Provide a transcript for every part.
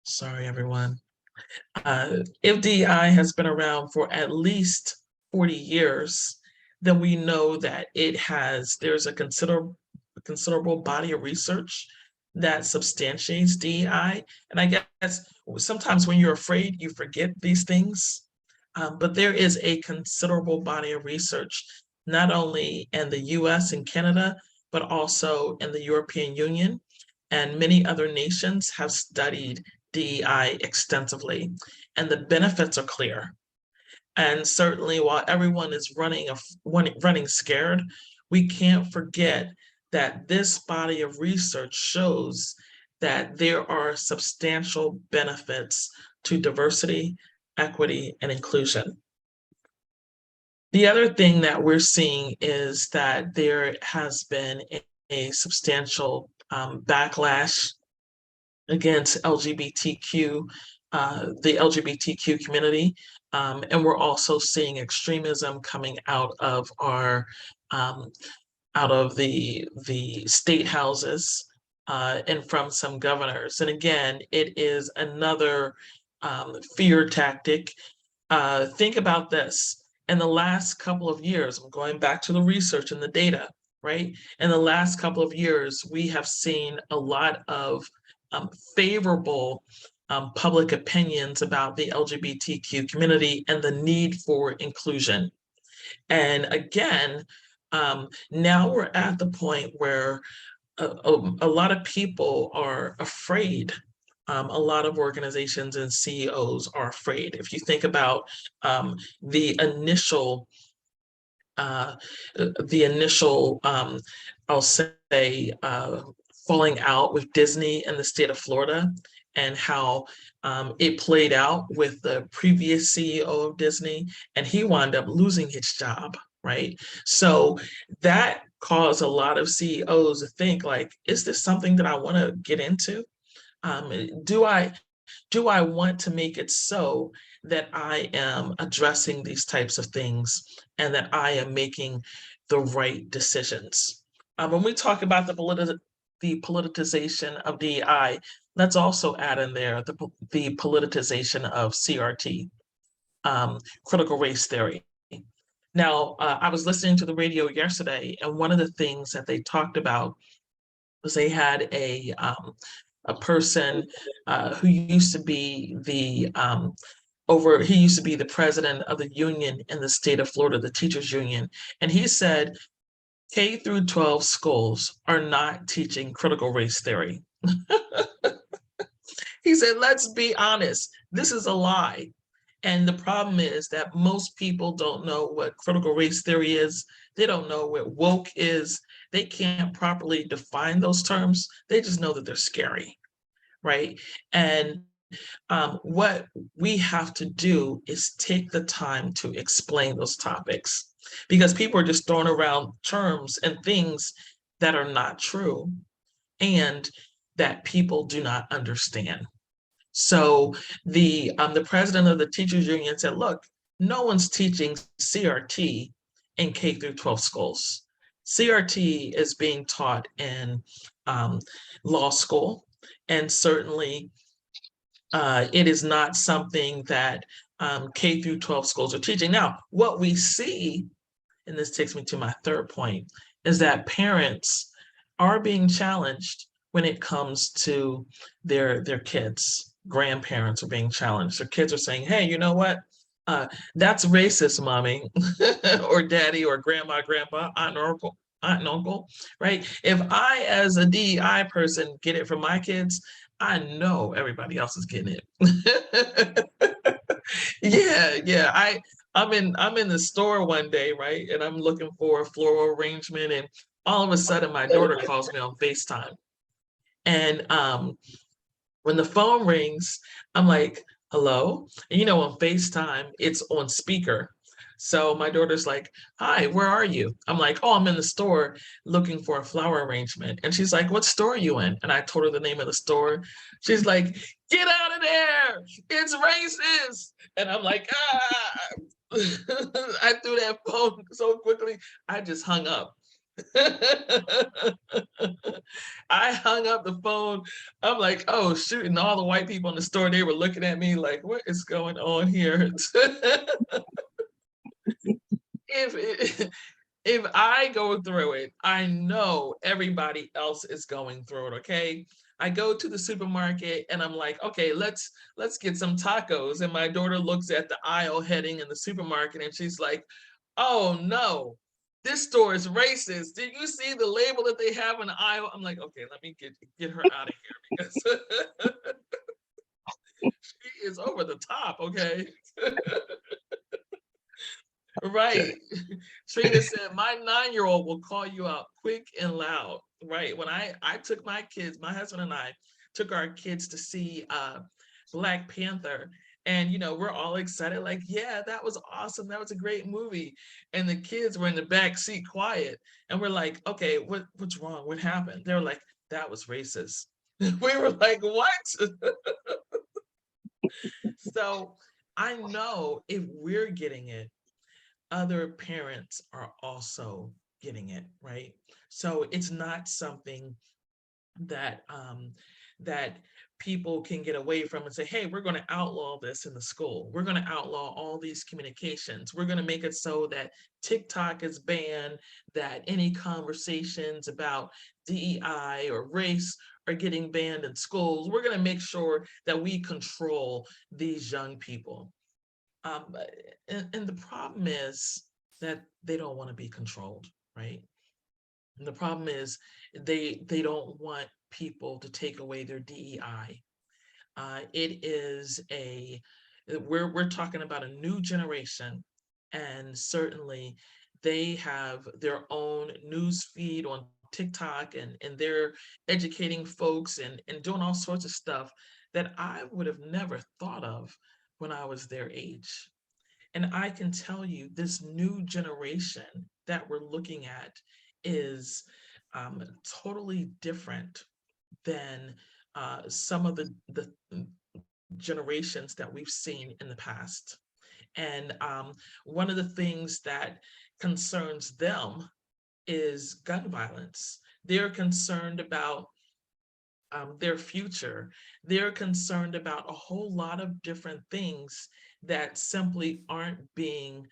Sorry, everyone. If DEI has been around for at least 40 years, then we know that there's a considerable body of research that substantiates DEI. And I guess sometimes when you're afraid, you forget these things. But there is a considerable body of research, not only in the US and Canada, but also in the European Union. And many other nations have studied DEI extensively, and the benefits are clear. And certainly, while everyone is running scared, we can't forget that this body of research shows that there are substantial benefits to diversity, equity, and inclusion. The other thing that we're seeing is that there has been a substantial backlash against the LGBTQ community. And we're also seeing extremism coming out of the state houses and from some governors. And again, it is another fear tactic. Think about this. In the last couple of years, I'm going back to the research and the data, right? In the last couple of years, we have seen a lot of favorable public opinions about the LGBTQ community and the need for inclusion. And again, now we're at the point where a lot of people are afraid. A lot of organizations and CEOs are afraid. If you think about the initial, I'll say, falling out with Disney and the state of Florida, and how it played out with the previous CEO of Disney, and he wound up losing his job, right? So that caused a lot of CEOs to think like, is this something that I want to get into? Do I want to make it so that I am addressing these types of things and that I am making the right decisions? When we talk about the politicization of DEI, let's also add in there the politicization of CRT, critical race theory. Now, I was listening to the radio yesterday, and one of the things that they talked about was they had a person who used to be the president of the union in the state of Florida, the teachers union, and he said K through 12 schools are not teaching critical race theory. He said, let's be honest, this is a lie. And the problem is that most people don't know what critical race theory is. They don't know what woke is. They can't properly define those terms. They just know that they're scary, right? And what we have to do is take the time to explain those topics, because people are just throwing around terms and things that are not true and that people do not understand. So the president of the teachers union said, look, no one's teaching CRT in K through 12 schools. CRT is being taught in law school, and certainly it is not something that K through 12 schools are teaching. Now, what we see, and this takes me to my third point, is that parents are being challenged when it comes to their kids. Grandparents are being challenged. Their kids are saying, hey, you know what? That's racist, mommy, or daddy, or grandma, grandpa, aunt and uncle, right? If I, as a DEI person, get it from my kids, I know everybody else is getting it. Yeah. I'm in the store one day, right? And I'm looking for a floral arrangement, and all of a sudden my daughter calls me on FaceTime. And when the phone rings, I'm like, hello? And on FaceTime, it's on speaker. So my daughter's like, hi, where are you? I'm like, oh, I'm in the store looking for a flower arrangement. And she's like, what store are you in? And I told her the name of the store. She's like, get out of there. It's racist. And I'm like, ah. I threw that phone so quickly, I just hung up. I hung up the phone. I'm like, oh shoot. And all the white people in the store, they were looking at me like, what is going on here? if if I go through it, I know everybody else is going through it. Okay. I go to the supermarket and I'm like, okay, let's get some tacos. And my daughter looks at the aisle heading in the supermarket and she's like, oh no, this store is racist. Did you see the label that they have in the aisle? I'm like, okay, let me get her out of here because she is over the top. Okay. Right. Trina said, my 9-year-old will call you out quick and loud. Right. When I took my kids, my husband and I took our kids to see Black Panther. And we're all excited, like, yeah, that was awesome. That was a great movie. And the kids were in the back seat quiet. And we're like, okay, what's wrong? What happened? They were like, that was racist. We were like, what? So I know if we're getting it, other parents are also getting it, right? So it's not something that that people can get away from and say, hey, we're going to outlaw this in the school. We're going to outlaw all these communications. We're going to make it so that TikTok is banned, that any conversations about DEI or race are getting banned in schools. We're going to make sure that we control these young people. Um, and the problem is that they don't want to be controlled, right? And the problem is they don't want people to take away their DEI. It is we're talking about a new generation, and certainly they have their own news feed on TikTok, and they're educating folks and doing all sorts of stuff that I would have never thought of when I was their age. And I can tell you, this new generation that we're looking at is totally different than some of the generations that we've seen in the past. And one of the things that concerns them is gun violence. They're concerned about their future. They're concerned about a whole lot of different things that simply aren't being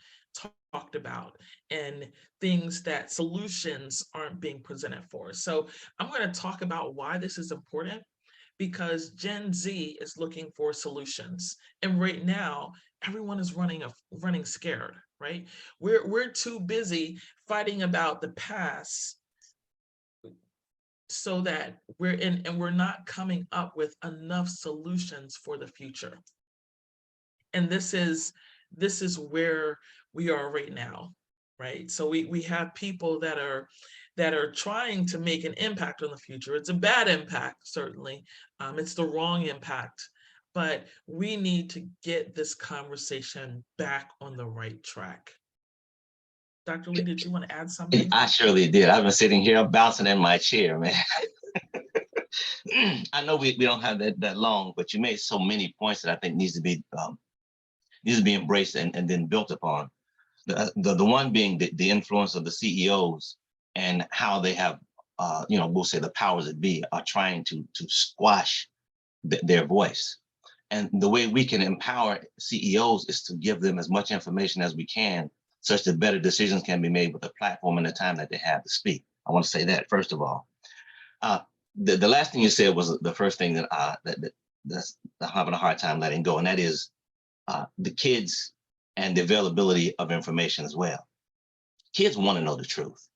talked about, and things that solutions aren't being presented for. So I'm going to talk about why this is important, because Gen Z is looking for solutions. And right now, everyone is running scared, right? We're too busy fighting about the past so that we're in, and we're not coming up with enough solutions for the future. And this is where we are right now, right? So we have people that are trying to make an impact on the future. It's a bad impact, certainly. It's the wrong impact, but we need to get this conversation back on the right track. Dr. Lee, did you want to add something? I surely did. I've been sitting here bouncing in my chair, man. I know we don't have that long, but you made so many points that I think needs to be embraced and then built upon. The one being the influence of the CEOs and how they have, we'll say the powers that be are trying to squash their voice. And the way we can empower CEOs is to give them as much information as we can, such that better decisions can be made with the platform and the time that they have to speak. I want to say that first of all. The last thing you said was the first thing that that's I'm having a hard time letting go, and that is the kids and the availability of information as well. Kids want to know the truth.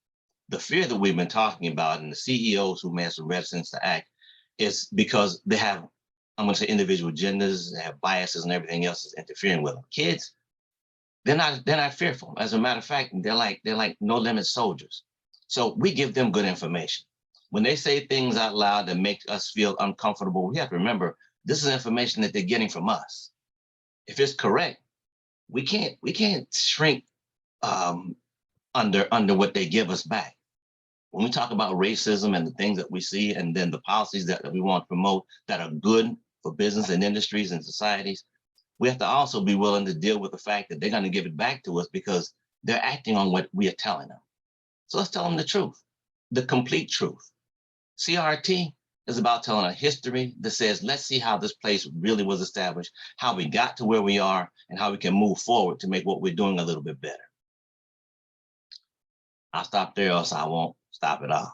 The fear that we've been talking about, and the CEOs who may have some reticence to act, is because they have, I'm going to say, individual agendas, they have biases and everything else is interfering with them. Kids, they're not fearful. As a matter of fact, they're like no limit soldiers. So we give them good information. When they say things out loud that make us feel uncomfortable, we have to remember this is information that they're getting from us. If it's correct, we can't shrink under what they give us back. When we talk about racism and the things that we see, and then the policies that we want to promote that are good for business and industries and societies, we have to also be willing to deal with the fact that they're going to give it back to us because they're acting on what we are telling them. So let's tell them the truth, the complete truth. CRT is about telling a history that says, let's see how this place really was established, how we got to where we are, and how we can move forward to make what we're doing a little bit better. I'll stop there, else I won't stop at all.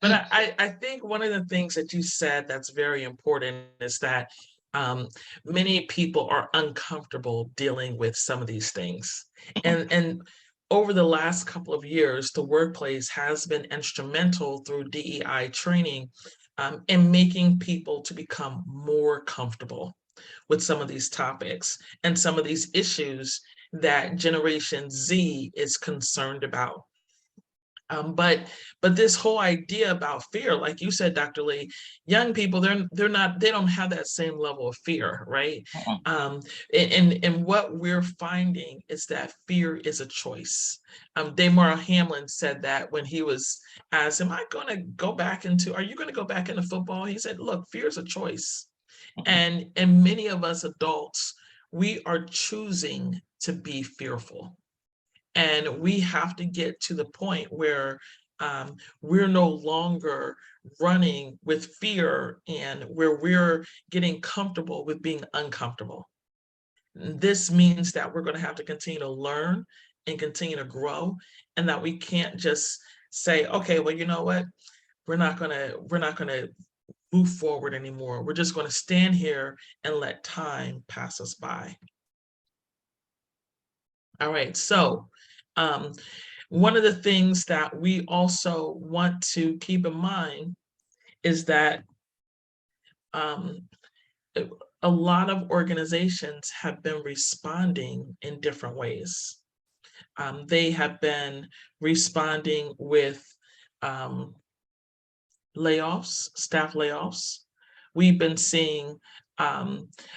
But I think one of the things that you said that's very important is that many people are uncomfortable dealing with some of these things. And over the last couple of years, the workplace has been instrumental through DEI training in making people to become more comfortable with some of these topics and some of these issues that Generation Z is concerned about. But this whole idea about fear, like you said, Dr. Lee, young people, they don't have that same level of fear, right? Uh-uh. And what we're finding is that fear is a choice. Delmar Hamlin said that when he was asked, "Am I going to go back into? Are you going to go back into football?" He said, "Look, fear is a choice." And many of us adults, we are choosing to be fearful. And we have to get to the point where we're no longer running with fear and where we're getting comfortable with being uncomfortable. This means that we're going to have to continue to learn and continue to grow, and that we can't just say, okay, well, you know what? We're not gonna move forward anymore. We're just going to stand here and let time pass us by. All right, so um, one of the things that we also want to keep in mind is that um, a lot of organizations have been responding in different ways. They have been responding with um, layoffs, staff layoffs. We've been seeing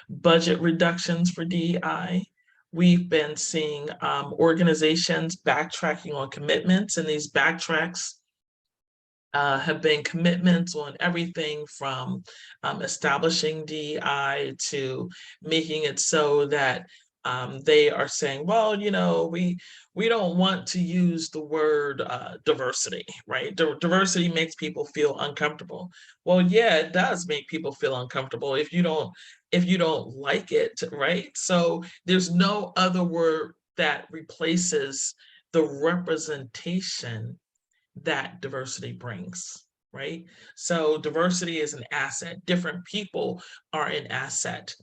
budget reductions for DEI. We've been seeing organizations backtracking on commitments, and these backtracks have been commitments on everything from establishing DEI to making it so that they are saying, well, we don't want to use the word diversity, right? Diversity makes people feel uncomfortable. Well, yeah, it does make people feel uncomfortable if you don't like it, right? So there's no other word that replaces the representation that diversity brings, right? So diversity is an asset. Different people are an asset.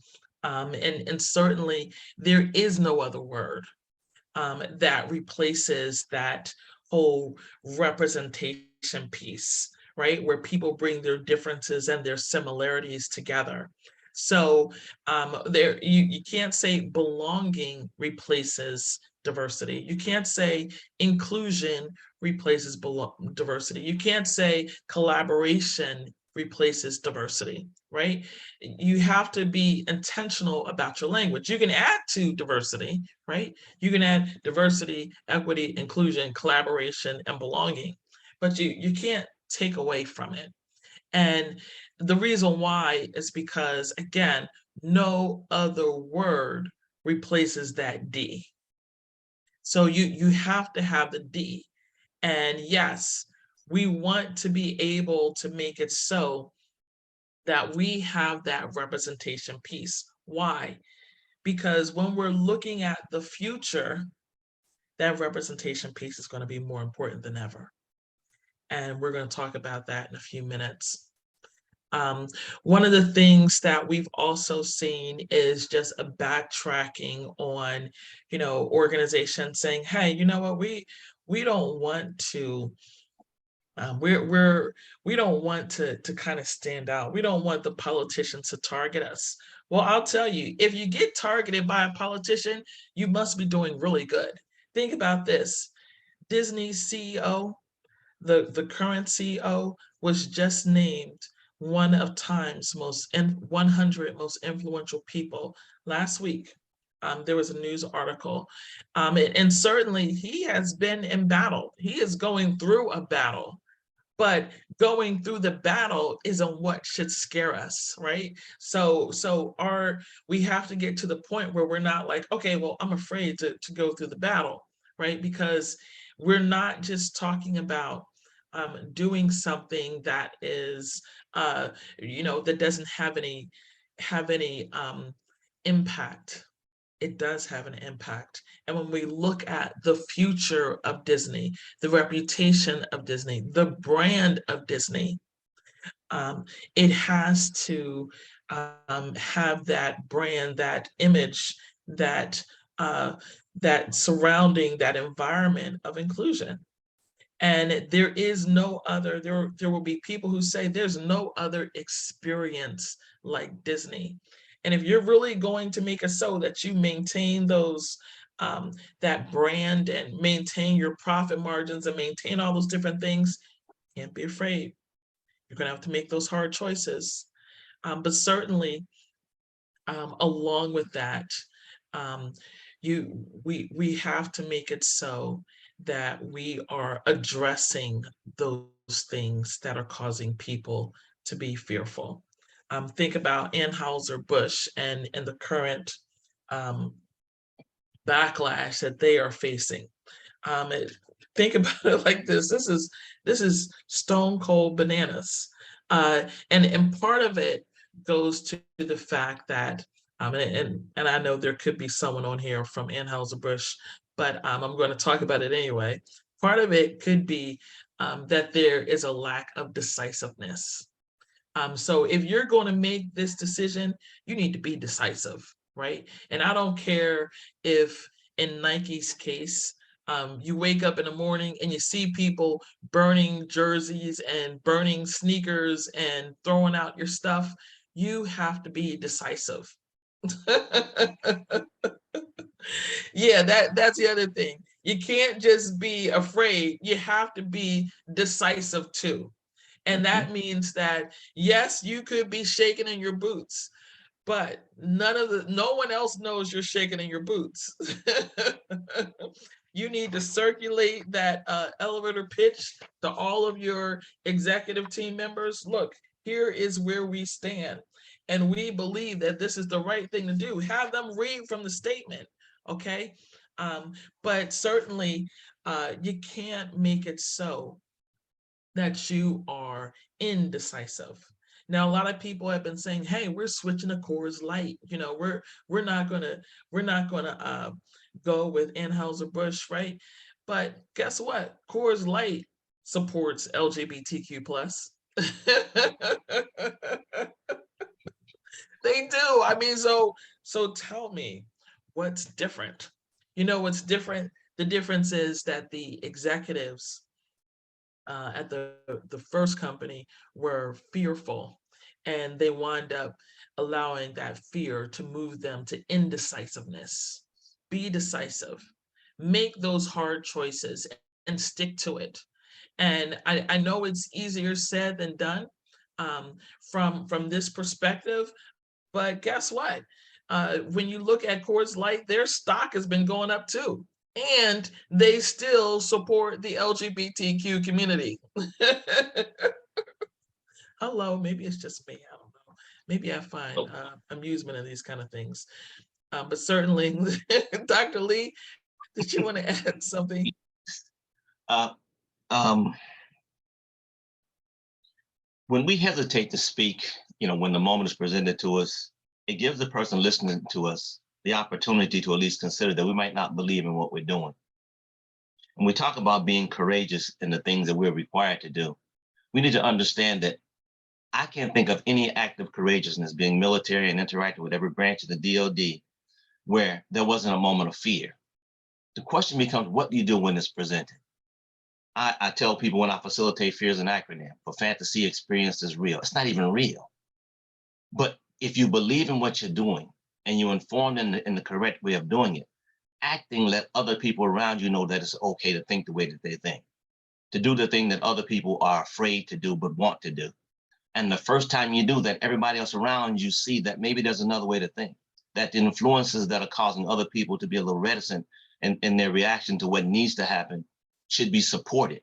And certainly there is no other word that replaces that whole representation piece, right? Where people bring their differences and their similarities together. So there, you can't say belonging replaces diversity. You can't say inclusion replaces diversity. You can't say collaboration replaces diversity, right? You have to be intentional about your language. You can add to diversity, right? You can add diversity, equity, inclusion, collaboration, and belonging, but you can't take away from it. And the reason why is because, again, no other word replaces that D. So you have to have the D. And yes, we want to be able to make it so that we have that representation piece. Why? Because when we're looking at the future, that representation piece is going to be more important than ever. And we're going to talk about that in a few minutes. One of the things that we've also seen is just a backtracking on, organizations saying, "Hey, you know what? We don't want to. We don't want to kind of stand out. We don't want the politicians to target us." Well, I'll tell you, if you get targeted by a politician, you must be doing really good. Think about this: Disney's CEO, the current CEO, was just named one of Time's 100 most influential people last week. There was a news article, and certainly he has been in battle. He is going through a battle, but going through the battle isn't what should scare us, right? So we have to get to the point where we're not like, okay, well, I'm afraid to go through the battle, right? Because we're not just talking about doing something that is, that doesn't have any impact. It does have an impact. And when we look at the future of Disney, the reputation of Disney, the brand of Disney, it has to have that brand, that image, that that surrounding that environment of inclusion. And there is no other, there will be people who say there's no other experience like Disney. And if you're really going to make it so that you maintain those, that brand and maintain your profit margins and maintain all those different things, can't be afraid. You're going to have to make those hard choices. But certainly, along with that, um, we have to make it so that we are addressing those things that are causing people to be fearful. Think about Anheuser-Busch and the current um, backlash that they are facing. It, think about it like this. This is stone cold bananas. And part of it goes to the fact that, and I know there could be someone on here from Anheuser-Busch, but I'm going to talk about it anyway. Part of it could be that there is a lack of decisiveness. So if you're going to make this decision, you need to be decisive, right? And I don't care if in Nike's case, you wake up in the morning and you see people burning jerseys and burning sneakers and throwing out your stuff. You have to be decisive. Yeah, that's the other thing. You can't just be afraid. You have to be decisive too. And that means that, yes, you could be shaking in your boots, but no one else knows you're shaking in your boots. You need to circulate that elevator pitch to all of your executive team members. Look, here is where we stand. And we believe that this is the right thing to do. Have them read from the statement, okay? But certainly, you can't make it so that you are indecisive. Now, a lot of people have been saying, "Hey, we're switching to Coors Light. You know, we're not gonna go with Anheuser-Busch, right?" But guess what? Coors Light supports LGBTQ plus. They do. I mean, so tell me, what's different? You know what's different? The difference is that the executives at the first company were fearful, and they wind up allowing that fear to move them to indecisiveness. Be decisive, make those hard choices, and stick to it. And I know it's easier said than done, from this perspective, but guess what? When you look at Coors Light, their stock has been going up too, and they still support the LGBTQ community. Hello, maybe it's just me. I don't know. Maybe I find amusement in these kind of things. But certainly, Dr. Lee, did you want to add something? Uh, um, when we hesitate to speak, when the moment is presented to us, it gives the person listening to us the opportunity to at least consider that we might not believe in what we're doing. When we talk about being courageous in the things that we're required to do, we need to understand that I can't think of any act of courageousness, being military and interacting with every branch of the DoD, where there wasn't a moment of fear. The question becomes, what do you do when it's presented? I tell people when I facilitate, fear is an acronym for fantasy, experience is real. It's not even real. But if you believe in what you're doing and you're informed in the correct way of doing it, acting let other people around you know that it's okay to think the way that they think, to do the thing that other people are afraid to do but want to do. And the first time you do that, everybody else around you see that maybe there's another way to think, that the influences that are causing other people to be a little reticent in their reaction to what needs to happen should be supported.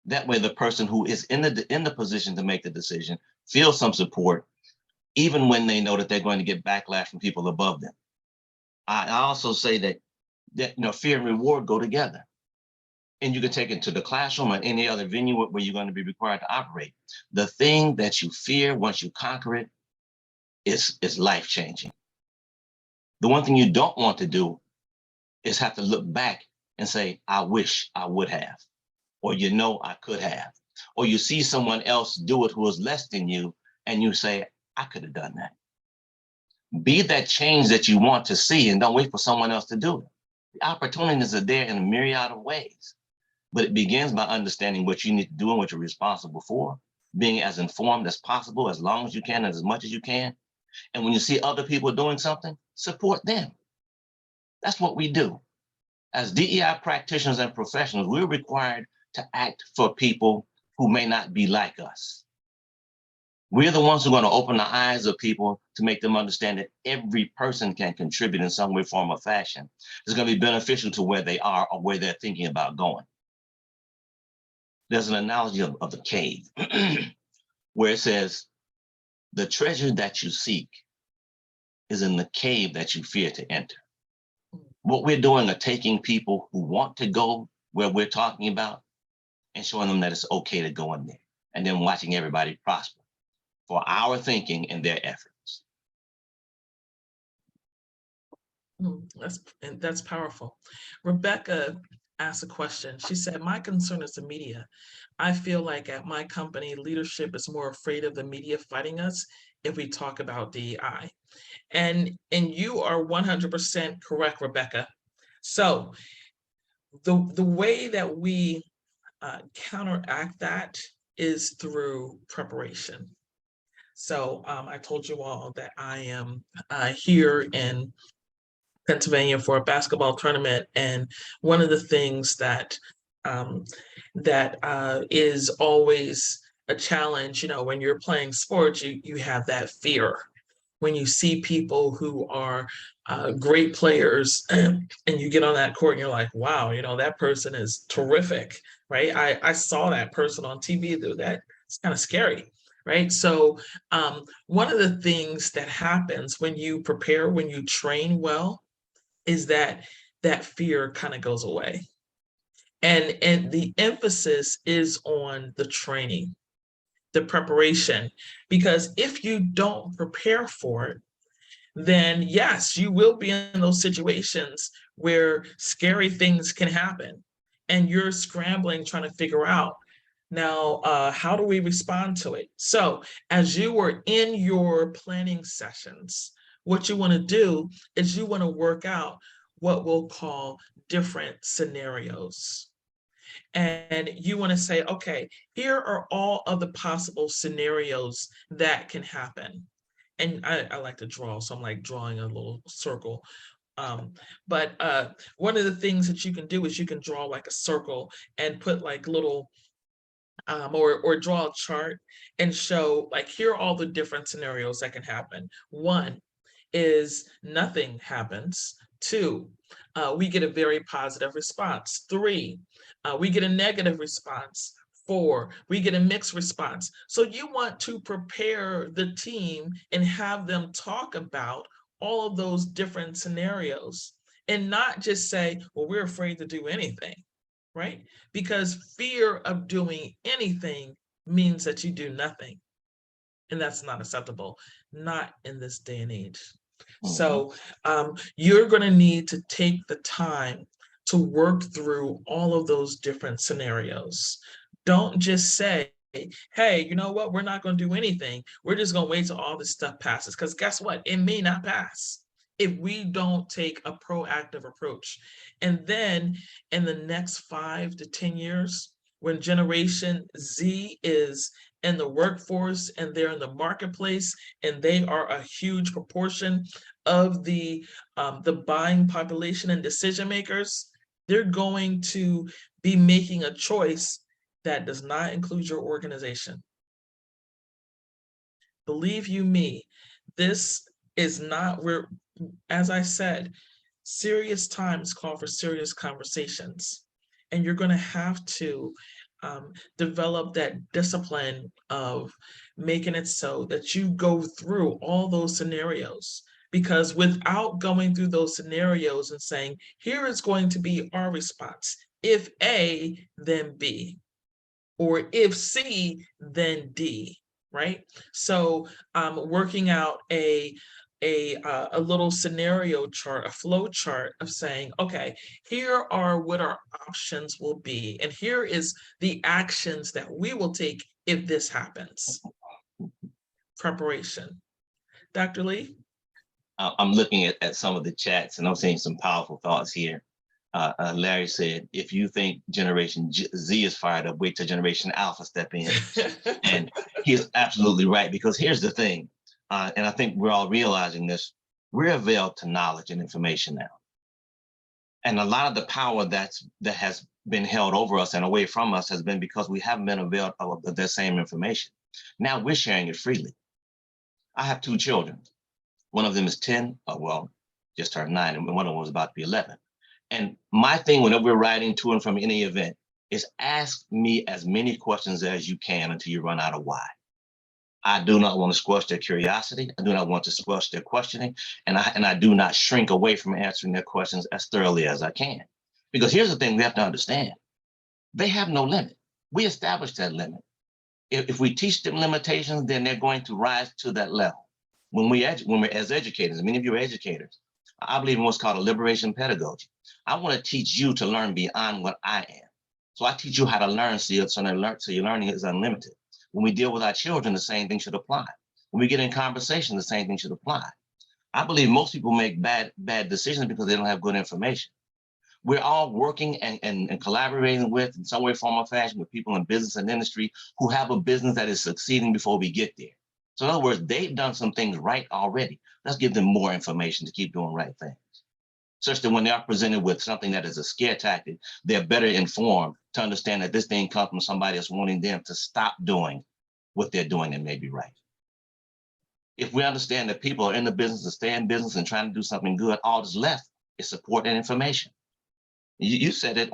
That way, the person who is in the position to make the decision feels some support, even when they know that they're going to get backlash from people above them. I also say that fear and reward go together. and you can take it to the classroom or any other venue where you're going to be required to operate. The thing that you fear, once you conquer it, is life-changing. The one thing you don't want to do is have to look back and say, I wish I would have, or I could have, or you see someone else do it who is less than you, and you say, I could have done that. Be that change that you want to see, and don't wait for someone else to do it. The opportunities are there in a myriad of ways, but it begins by understanding what you need to do and what you're responsible for, being as informed as possible, as long as you can, and as much as you can. And when you see other people doing something, support them. That's what we do. As DEI practitioners and professionals, we're required to act for people who may not be like us. We're the ones who are going to open the eyes of people to make them understand that every person can contribute in some way, form, or fashion. It's going to be beneficial to where they are or where they're thinking about going. There's an analogy of the cave where it says, the treasure that you seek is in the cave that you fear to enter. What we're doing are taking people who want to go where we're talking about and showing them that it's okay to go in there, and then watching everybody prosper for our thinking and their efforts. That's powerful. Rebecca asked a question. She said, my concern is the media. I feel like at my company, leadership is more afraid of the media fighting us if we talk about DEI. And you are 100% correct, Rebecca. So the way that we counteract that is through preparation. So I told you all that I am here in Pennsylvania for a basketball tournament, and one of the things that is always a challenge, when you're playing sports, you have that fear when you see people who are great players and you get on that court and you're like, wow, that person is terrific, right? I saw that person on TV, that's kind of scary, right? So one of the things that happens when you prepare, when you train well, is that fear kind of goes away. And the emphasis is on the training, the preparation, because if you don't prepare for it, then yes, you will be in those situations where scary things can happen and you're scrambling, trying to figure out, now, how do we respond to it? So as you were in your planning sessions, what you want to do is you want to work out what we'll call different scenarios. And you want to say, okay, here are all of the possible scenarios that can happen. And I like to draw, so I'm like drawing a little circle. But one of the things that you can do is you can draw like a circle and put like little or draw a chart and show, like, here are all the different scenarios that can happen. One is nothing happens. Two, we get a very positive response. Three, we get a negative response. Four, we get a mixed response. So you want to prepare the team and have them talk about all of those different scenarios and not just say, well, we're afraid to do anything, right? Because fear of doing anything means that you do nothing. And that's not acceptable, not in this day and age. So you're going to need to take the time to work through all of those different scenarios. Don't just say, hey, you know what? We're not going to do anything. We're just going to wait till all this stuff passes. Because guess what? It may not pass if we don't take a proactive approach. And then in the next 5 to 10 years, when Generation Z is in the workforce and they're in the marketplace and they are a huge proportion of the buying population and decision makers, they're going to be making a choice that does not include your organization. Believe you me, this is not where, as I said, serious times call for serious conversations. And you're going to have to develop that discipline of making it so that you go through all those scenarios. Because without going through those scenarios and saying, here is going to be our response, if A, then B, or if C, then D, right? So working out a little scenario chart, a flow chart of saying, okay, here are what our options will be, and here is the actions that we will take if this happens. Preparation. Dr. Lee? I'm looking at some of the chats and I'm seeing some powerful thoughts here. Larry said, if you think Generation Z is fired up, wait till Generation Alpha step in. And he's absolutely right, because here's the thing, and I think we're all realizing this, we're availed to knowledge and information now. And a lot of the power that has been held over us and away from us has been because we haven't been availed of that same information. Now we're sharing it freely. I have 2 children. One of them is 10, well, just turned 9, and one of them was about to be 11. And my thing whenever we're riding to and from any event is ask me as many questions as you can until you run out of why. I do not want to squash their curiosity. I do not want to squash their questioning. And I do not shrink away from answering their questions as thoroughly as I can. Because here's the thing we have to understand. They have no limit. We established that limit. If we teach them limitations, then they're going to rise to that level. When we're as educators, many of you are educators, I believe in what's called a liberation pedagogy. I want to teach you to learn beyond what I am. So I teach you how to learn so your learning is unlimited. When we deal with our children, the same thing should apply. When we get in conversation, the same thing should apply. I believe most people make bad decisions because they don't have good information. We're all working and collaborating with, in some way, form, or fashion, with people in business and industry who have a business that is succeeding before we get there. So in other words, they've done some things right already. Let's give them more information to keep doing right things, such that when they are presented with something that is a scare tactic, they're better informed to understand that this thing comes from somebody else wanting them to stop doing what they're doing that may be right. If we understand that people are in the business to stay in business and trying to do something good, all that's left is support and information. You said it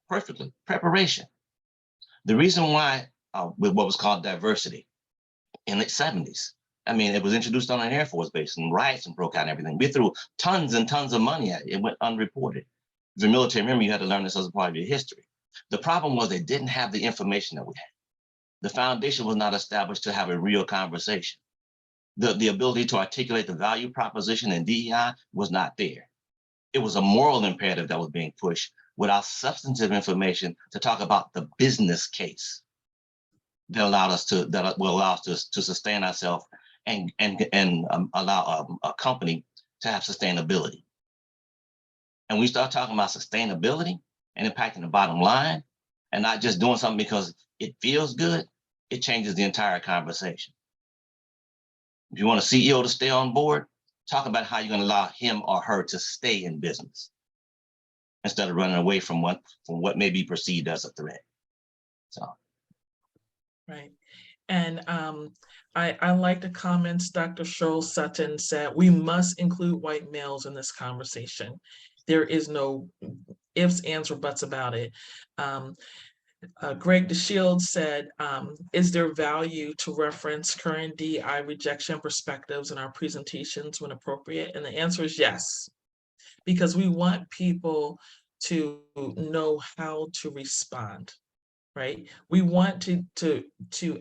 perfectly, preparation. The reason why with what was called diversity in the 70s, I mean, it was introduced on an Air Force base and riots and broke out and everything. We threw tons and tons of money at it. It went unreported. As a military member, you had to learn this as a part of your history. The problem was they didn't have the information that we had. The foundation was not established to have a real conversation. The ability to articulate the value proposition in DEI was not there. It was a moral imperative that was being pushed without substantive information to talk about the business case that will allow us to sustain ourselves and allow a company to have sustainability. And we start talking about sustainability and impacting the bottom line, and not just doing something because it feels good, it changes the entire conversation. If you want a CEO to stay on board, talk about how you're going to allow him or her to stay in business instead of running away from what may be perceived as a threat. So. Right. And I like the comments Dr. Cheryl Sutton said, we must include white males in this conversation. There is no ifs, ands, or buts about it. Greg DeShield said, is there value to reference current DEI rejection perspectives in our presentations when appropriate? And the answer is yes, because we want people to know how to respond. Right? We want to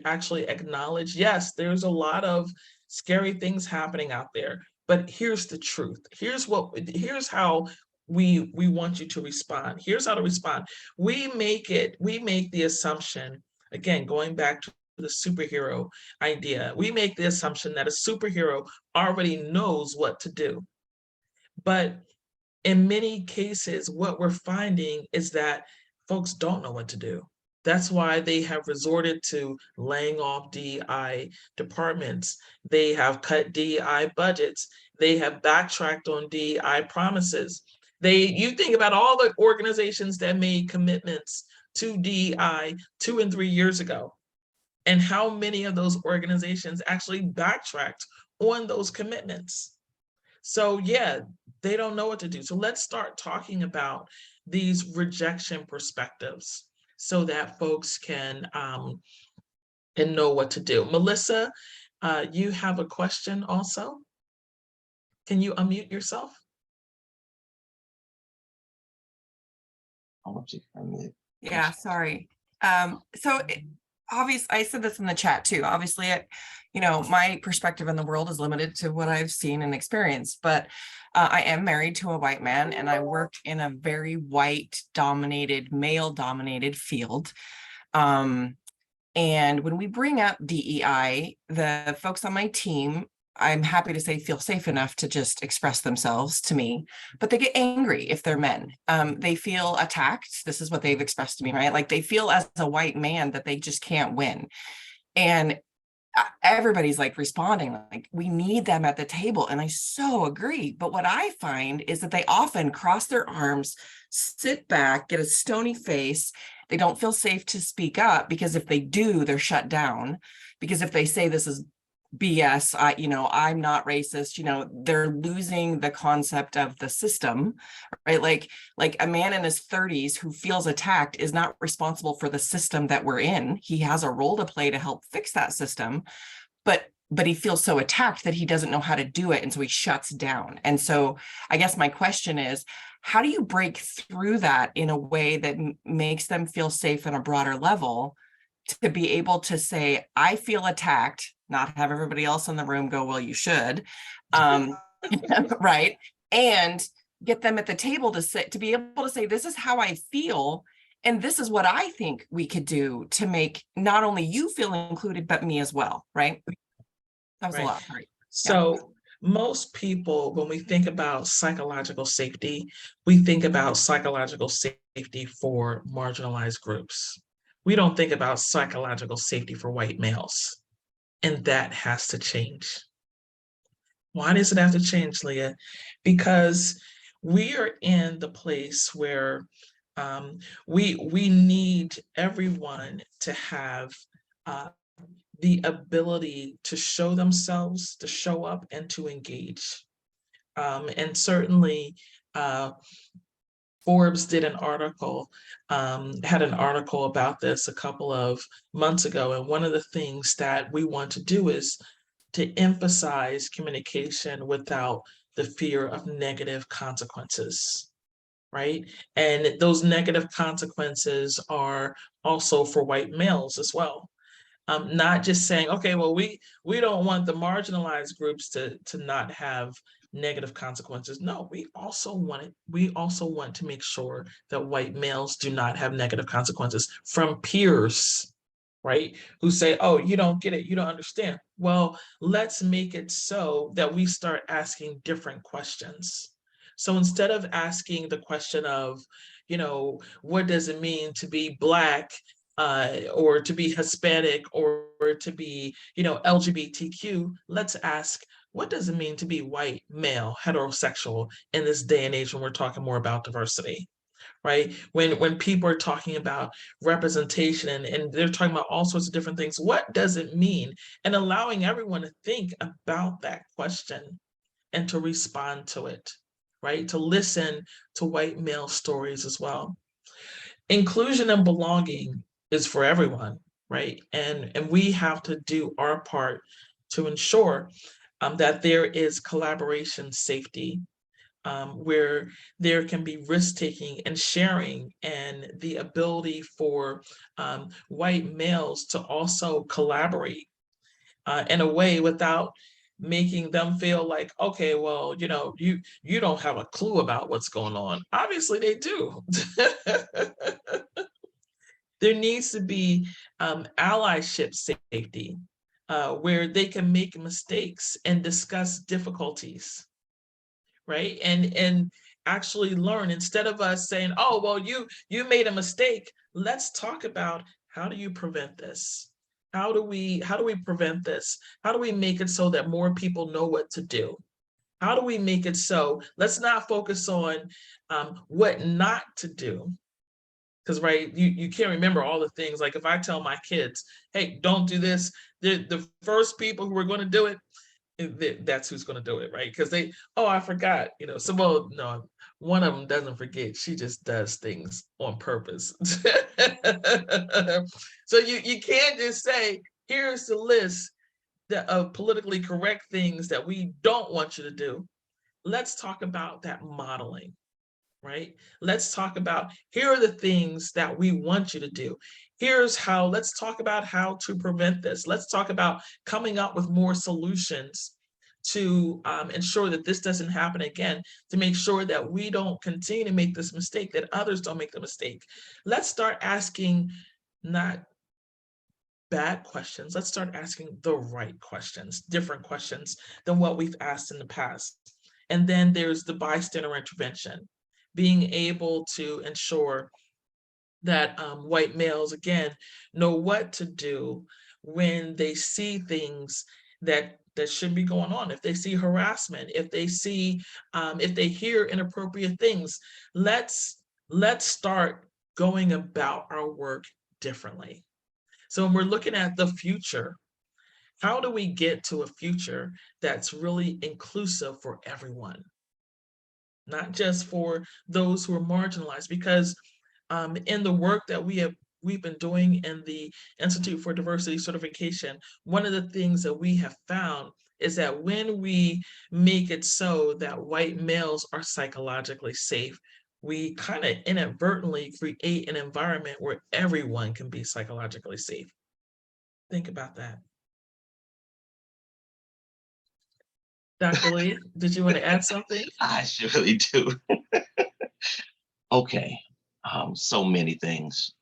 actually acknowledge, yes, there's a lot of scary things happening out there, but here's the truth. Here's how we want you to respond. Here's how to respond. We make the assumption, again, going back to the superhero idea, we make the assumption that a superhero already knows what to do. But in many cases, what we're finding is that folks don't know what to do. That's why they have resorted to laying off DEI departments. They have cut DEI budgets. They have backtracked on DEI promises. You think about all the organizations that made commitments to DEI 2 and 3 years ago, and how many of those organizations actually backtracked on those commitments. So yeah, they don't know what to do. So let's start talking about these rejection perspectives so that folks can and know what to do. Melissa, you have a question also? Can you unmute yourself? I want you to unmute. Yeah, sorry. Obviously, I said this in the chat too. Obviously, my perspective in the world is limited to what I've seen and experienced, but I am married to a white man and I work in a very white dominated, male dominated field. And when we bring up DEI, the folks on my team, I'm happy to say, feel safe enough to just express themselves to me, but they get angry if they're men. They feel attacked. This is what they've expressed to me, right? Like they feel as a white man that they just can't win. And everybody's like responding, like, we need them at the table. And I so agree. But what I find is that they often cross their arms, sit back, get a stony face. They don't feel safe to speak up because if they do, they're shut down. Because if they say this is BS, I'm not racist, they're losing the concept of the system, right? Like a man in his 30s who feels attacked is not responsible for the system that we're in. He has a role to play to help fix that system, but he feels so attacked that he doesn't know how to do it. And so he shuts down. And so I guess my question is, how do you break through that in a way that makes them feel safe on a broader level to be able to say, I feel attacked, not have everybody else in the room go, well, you should, right? And get them at the table to be able to say, this is how I feel. And this is what I think we could do to make not only you feel included, but me as well, right? That was a lot. Right. So most people, when we think about psychological safety, we think about psychological safety for marginalized groups. We don't think about psychological safety for white males. And that has to change. Why does it have to change, Leah? Because we are in the place where we need everyone to have the ability to show themselves, to show up, and to engage. And certainly, Forbes did an article, had an article about this a couple of months ago. And one of the things that we want to do is to emphasize communication without the fear of negative consequences, right? And those negative consequences are also for white males as well. Not just saying, okay, well, we don't want the marginalized groups to not have negative consequences. No, we also want to make sure that white males do not have negative consequences from peers, right? Who say, oh, you don't get it, you don't understand. Well, let's make it so that we start asking different questions. So instead of asking the question of, what does it mean to be Black, or to be Hispanic, or to be, LGBTQ, let's ask, what does it mean to be white, male, heterosexual in this day and age when we're talking more about diversity, right? When people are talking about representation and they're talking about all sorts of different things, what does it mean? And allowing everyone to think about that question and to respond to it, right? To listen to white male stories as well. Inclusion and belonging is for everyone, right? And we have to do our part to ensure that there is collaboration safety, where there can be risk-taking and sharing, and the ability for white males to also collaborate in a way without making them feel like, okay, well, you don't have a clue about what's going on. Obviously they do. There needs to be allyship safety, where they can make mistakes and discuss difficulties, right? And actually learn, instead of us saying, oh, well, you made a mistake. Let's talk about, how do you prevent this? How do we prevent this? How do we make it so that more people know what to do? How do we make it so, let's not focus on what not to do, because, right, you can't remember all the things. Like if I tell my kids, hey, don't do this, the first people who are going to do it, that's who's going to do it, right? Because I forgot, so, well, no, one of them doesn't forget, she just does things on purpose. So you can't just say, here's the list of politically correct things that we don't want you to do. Let's talk about that modeling. right? Let's talk about, here are the things that we want you to do. Let's talk about how to prevent this. Let's talk about coming up with more solutions to ensure that this doesn't happen again, to make sure that we don't continue to make this mistake, that others don't make the mistake. Let's start asking not bad questions. Let's start asking the right questions, different questions than what we've asked in the past. And then there's the bystander intervention, being able to ensure that white males, again, know what to do when they see things that should be going on. If they see harassment, if they hear inappropriate things, let's start going about our work differently. So when we're looking at the future, how do we get to a future that's really inclusive for everyone, not just for those who are marginalized? Because in the work that we've been doing in the Institute for Diversity Certification, one of the things that we have found is that when we make it so that white males are psychologically safe, we kind of inadvertently create an environment where everyone can be psychologically safe. Think about that. Dr. Lee, did you want to add something? I surely do. Okay, so many things.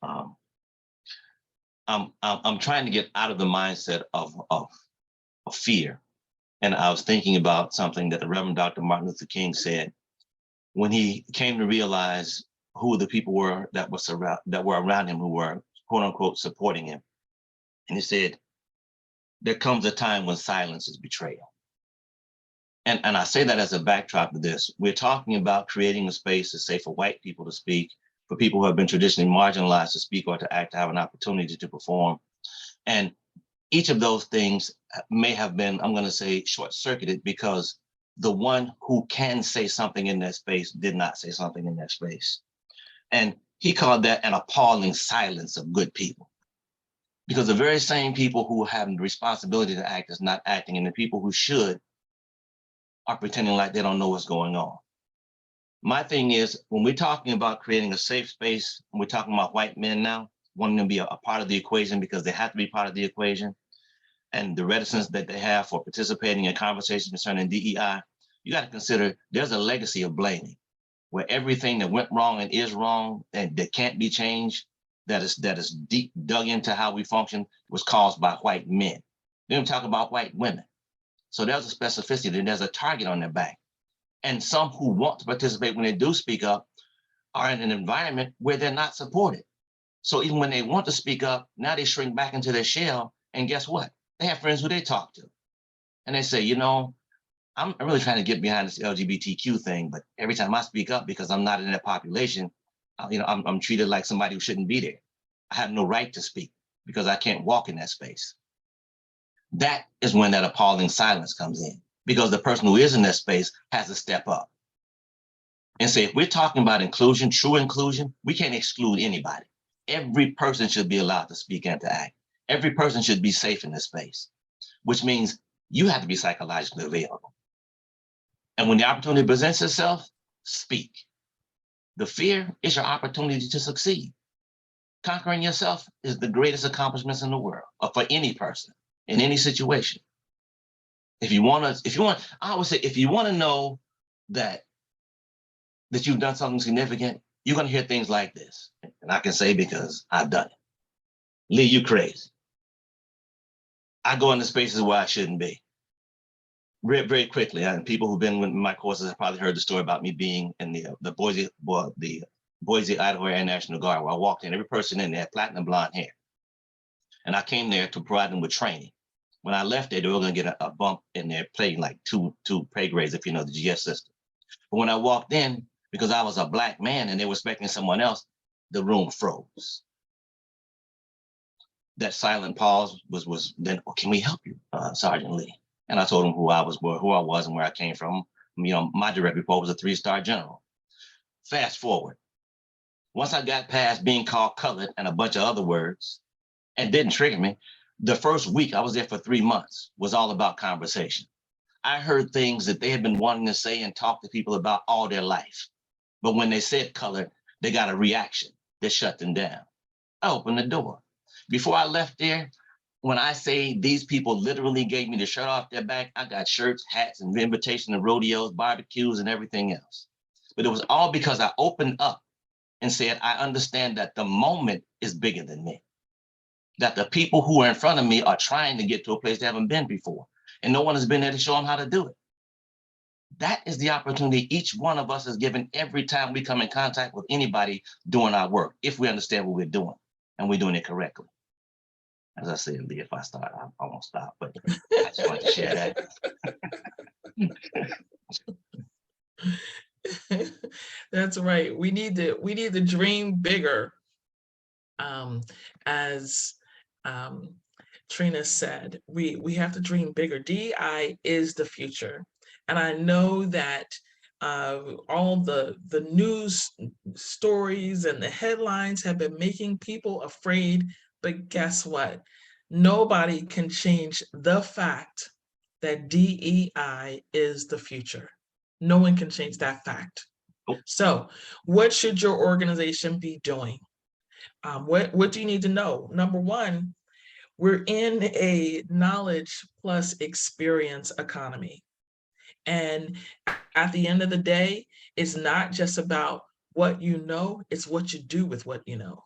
I'm trying to get out of the mindset of fear. And I was thinking about something that the Reverend Dr. Martin Luther King said when he came to realize who the people were that were around him, who were quote unquote supporting him. And he said, there comes a time when silence is betrayal. And I say that as a backdrop to this. We're talking about creating a space to say for white people to speak, for people who have been traditionally marginalized to speak or to act, to have an opportunity to perform. And each of those things may have been, I'm going to say, short-circuited because the one who can say something in that space did not say something in that space. And he called that an appalling silence of good people. Because the very same people who have the responsibility to act is not acting, and the people who should are pretending like they don't know what's going on. My thing is, when we're talking about creating a safe space, when we're talking about white men now, wanting to be a part of the equation because they have to be part of the equation, and the reticence that they have for participating in conversations concerning DEI, you got to consider there's a legacy of blaming, where everything that went wrong and is wrong and that can't be changed, that is deep dug into how we function, was caused by white men. Then we talk about white women. So there's a specificity, and there's a target on their back. And some who want to participate when they do speak up are in an environment where they're not supported. So even when they want to speak up, now they shrink back into their shell. And guess what? They have friends who they talk to. And they say, you know, I'm really trying to get behind this LGBTQ thing, but every time I speak up, because I'm not in that population, I'm treated like somebody who shouldn't be there. I have no right to speak because I can't walk in that space. That is when that appalling silence comes in, because the person who is in that space has to step up and say, if we're talking about inclusion, true inclusion, we can't exclude anybody. Every person should be allowed to speak and to act. Every person should be safe in this space, which means you have to be psychologically available. And when the opportunity presents itself, speak. The fear is your opportunity to succeed. Conquering yourself is the greatest accomplishments in the world, or for any person, in any situation. I always say, if you want to know that you've done something significant, you're going to hear things like this. And I can say, because I've done it. Lee, you crazy. I go into spaces where I shouldn't be. Very quickly, and people who've been with my courses have probably heard the story about me being in the Boise, Idaho Air National Guard, where I walked in, every person in there had platinum blonde hair. And I came there to provide them with training. When I left there, they were going to get a bump in their pay, like two pay grades, if you know the GS system. But when I walked in, because I was a Black man and they were expecting someone else, the room froze. That silent pause was then, oh, can we help you, Sergeant Lee? And I told him who I was and where I came from. You know, my direct report was a 3-star general. Fast forward. Once I got past being called colored and a bunch of other words, and didn't trigger me, the first week, I was there for 3 months, was all about conversation. I heard things that they had been wanting to say and talk to people about all their life. But when they said color, they got a reaction. They shut them down. I opened the door. Before I left there, when I say these people literally gave me the shirt off their back, I got shirts, hats, and invitation to rodeos, barbecues, and everything else. But it was all because I opened up and said, I understand that the moment is bigger than me. That the people who are in front of me are trying to get to a place they haven't been before. And no one has been there to show them how to do it. That is the opportunity each one of us is given every time we come in contact with anybody doing our work, if we understand what we're doing and we're doing it correctly. As I said, Leah, if I start, I won't stop, but I just wanted to share that. That's right. We need to dream bigger. As Trina said, we have to dream bigger. DEI is the future. And I know that all the news stories and the headlines have been making people afraid, but guess what? Nobody can change the fact that DEI is the future. No one can change that fact. So what should your organization be doing? What do you need to know? Number one, we're in a knowledge plus experience economy. And at the end of the day, it's not just about what you know, it's what you do with what you know.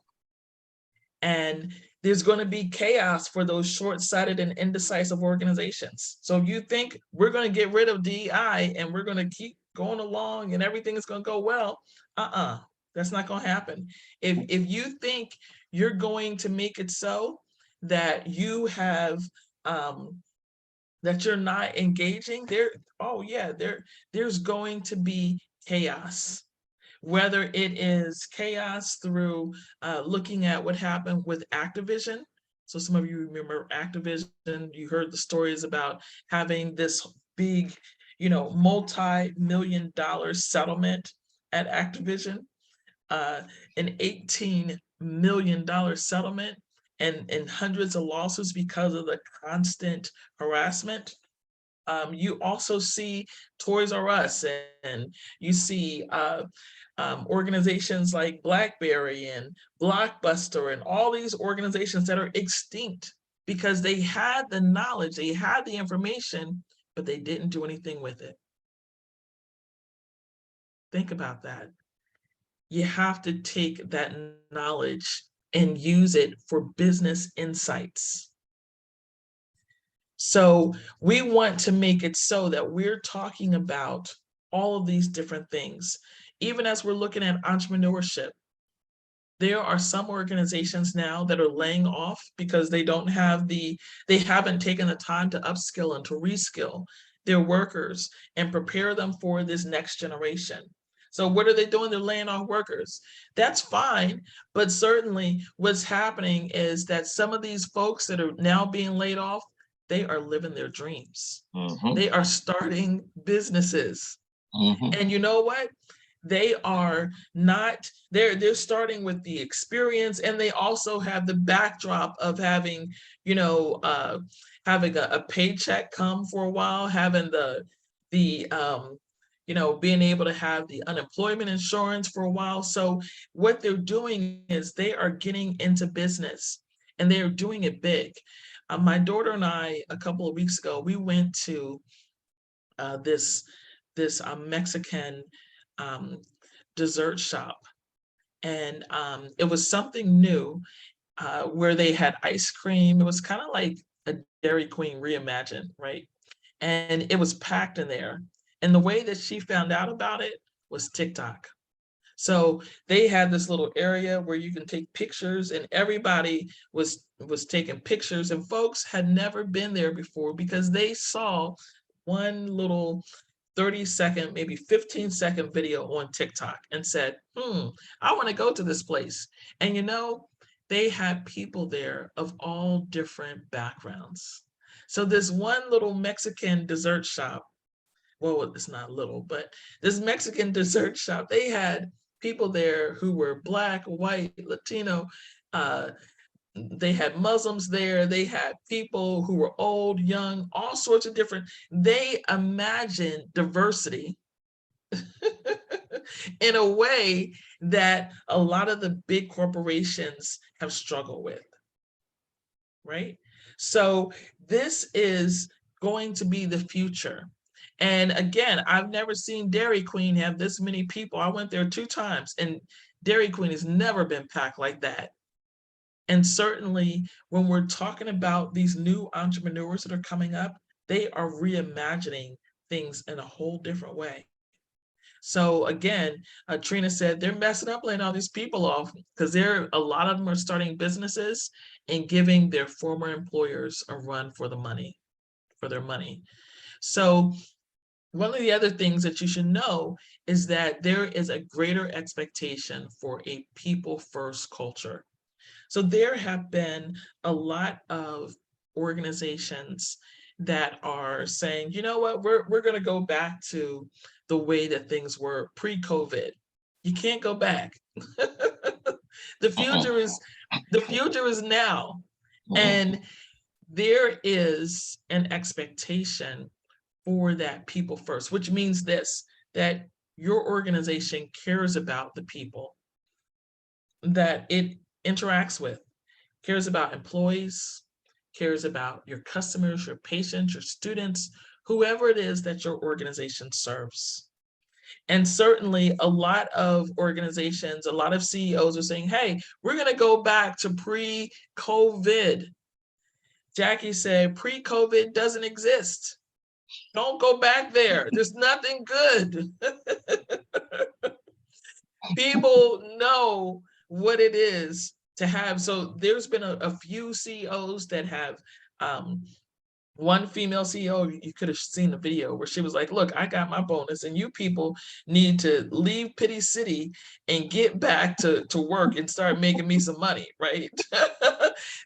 And there's going to be chaos for those short-sighted and indecisive organizations. So if you think we're going to get rid of DEI and we're going to keep going along and everything is going to go well, that's not going to happen. If you think you're going to make it so that you have that you're not engaging there's going to be chaos. Whether it is chaos through looking at what happened with Activision. So some of you remember Activision, you heard the stories about having this big, multi-million-dollar settlement at Activision, an $18 million settlement and hundreds of lawsuits because of the constant harassment. You also see Toys R Us and you see organizations like BlackBerry and Blockbuster and all these organizations that are extinct because they had the knowledge, they had the information, but they didn't do anything with it. Think about that. You have to take that knowledge and use it for business insights. So we want to make it so that we're talking about all of these different things. Even as we're looking at entrepreneurship, there are some organizations now that are laying off because they haven't taken the time to upskill and to reskill their workers and prepare them for this next generation. So what are they doing? They're laying off workers. That's fine, but certainly what's happening is that some of these folks that are now being laid off, they are living their dreams. Mm-hmm. They are starting businesses. Mm-hmm. And you know what? They are not, they're starting with the experience, and they also have the backdrop of having, having a paycheck come for a while, having being able to have the unemployment insurance for a while. So what they're doing is they are getting into business and they're doing it big. My daughter and I, a couple of weeks ago, we went to this Mexican dessert shop, and it was something new where they had ice cream. It was kind of like a Dairy Queen reimagined, right? And it was packed in there. And the way that she found out about it was TikTok. So they had this little area where you can take pictures, and everybody was taking pictures, and folks had never been there before because they saw one little 30-second, maybe 15-second video on TikTok and said, I want to go to this place. And they had people there of all different backgrounds. So this one little Mexican dessert shop, well, it's not little, but this Mexican dessert shop, they had people there who were Black, white, Latino, they had Muslims there, they had people who were old, young, all sorts of different, they imagined diversity in a way that a lot of the big corporations have struggled with, right? So this is going to be the future. And again, I've never seen Dairy Queen have this many people. I went there 2 times, and Dairy Queen has never been packed like that. And certainly when we're talking about these new entrepreneurs that are coming up, they are reimagining things in a whole different way. So again, Trina said they're messing up, laying all these people off, because a lot of them are starting businesses and giving their former employers a run for their money. So one of the other things that you should know is that there is a greater expectation for a people first culture. So there have been a lot of organizations that are saying, you know what, we're going to go back to the way that things were pre-COVID. You can't go back. The future is now. And there is an expectation for that people first, which means this, that your organization cares about the people that it interacts with, cares about employees, cares about your customers, your patients, your students, whoever it is that your organization serves. And certainly a lot of organizations, a lot of CEOs are saying, hey, we're going to go back to pre-COVID. Jackie said, pre-COVID doesn't exist. Don't go back there. There's nothing good. People know what it is to have. So there's been a few CEOs that have, one female CEO, you could have seen the video where she was like, look, I got my bonus and you people need to leave Pity City and get back to work and start making me some money, right?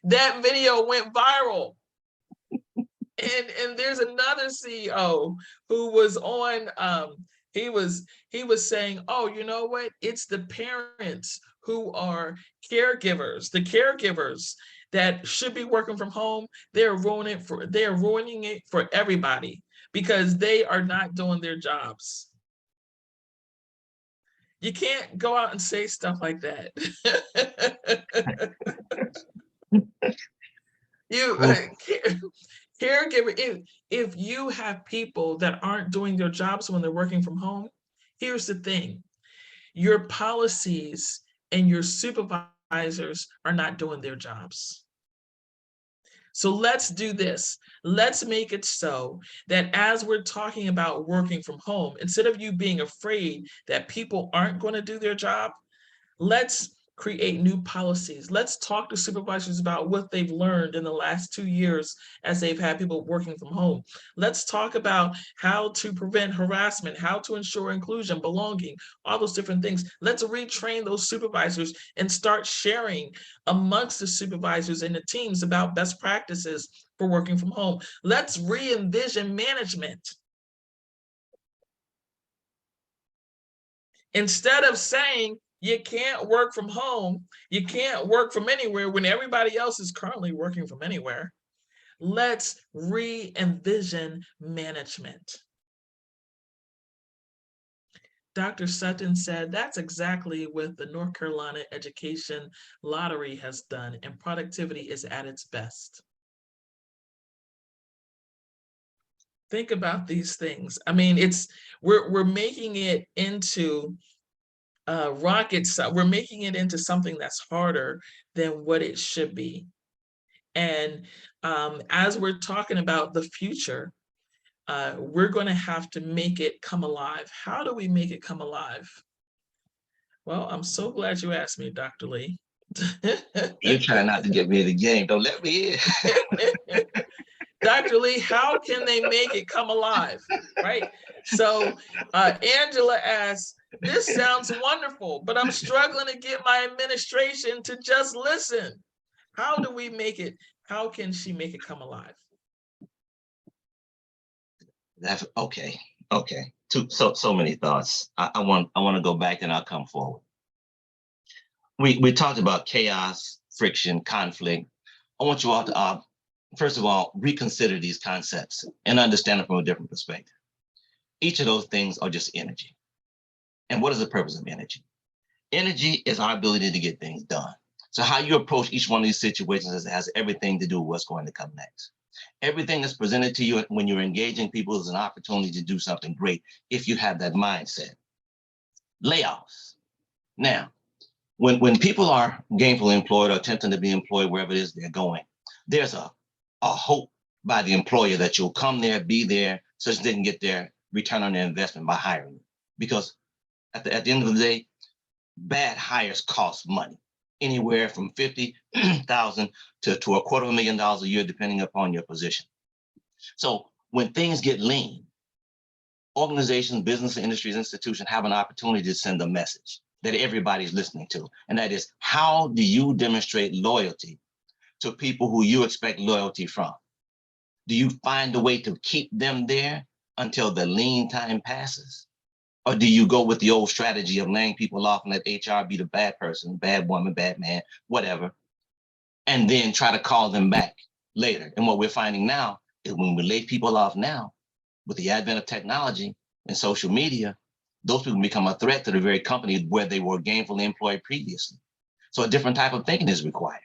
That video went viral. And there's another CEO who was on, he was saying, oh, you know what? It's the parents who are caregivers, the caregivers that should be working from home. They're ruining it for everybody because they are not doing their jobs. You can't go out and say stuff like that. Caregiver, if you have people that aren't doing their jobs when they're working from home, here's the thing, your policies and your supervisors are not doing their jobs. So let's do this. Let's make it so that as we're talking about working from home, instead of you being afraid that people aren't going to do their job, let's create new policies. Let's talk to supervisors about what they've learned in the last 2 years as they've had people working from home. Let's talk about how to prevent harassment, how to ensure inclusion, belonging, all those different things. Let's retrain those supervisors and start sharing amongst the supervisors and the teams about best practices for working from home. Let's re-envision management. Instead of saying, you can't work from home, you can't work from anywhere when everybody else is currently working from anywhere. Let's re-envision management. Dr. Sutton said that's exactly what the North Carolina Education Lottery has done, and productivity is at its best. Think about these things. I mean, we're making it into rockets. We're making it into something that's harder than what it should be. And as we're talking about the future, we're going to have to make it come alive. How do we make it come alive? Well, I'm so glad you asked me, Dr. Lee. You're trying not to get me in the game. Don't let me in. Dr. Lee, how can they make it come alive, right? So Angela asks, this sounds wonderful, but I'm struggling to get my administration to just listen. How do we make it? How can she make it come alive? That's okay. Okay. So many thoughts. I want to go back and I'll come forward. We talked about chaos, friction, conflict. I want you all to first of all reconsider these concepts and understand them from a different perspective. Each of those things are just energy. And what is the purpose of energy? Energy is our ability to get things done. So how you approach each one of these situations has everything to do with what's going to come next. Everything that's presented to you when you're engaging people is an opportunity to do something great if you have that mindset. Layoffs. Now, when people are gainfully employed or attempting to be employed wherever it is they're going, there's a hope by the employer that you'll come there, be there, so that they can get their return on their investment by hiring you. Because at the end of the day, bad hires cost money, anywhere from $50,000 to $250,000 a year, depending upon your position. So when things get lean, organizations, business, industries, institutions have an opportunity to send a message that everybody's listening to. And that is, how do you demonstrate loyalty to people who you expect loyalty from? Do you find a way to keep them there until the lean time passes? Or do you go with the old strategy of laying people off and let HR be the bad person, bad woman, bad man, whatever, and then try to call them back later? And what we're finding now is when we lay people off now, with the advent of technology and social media, those people become a threat to the very company where they were gainfully employed previously. So a different type of thinking is required.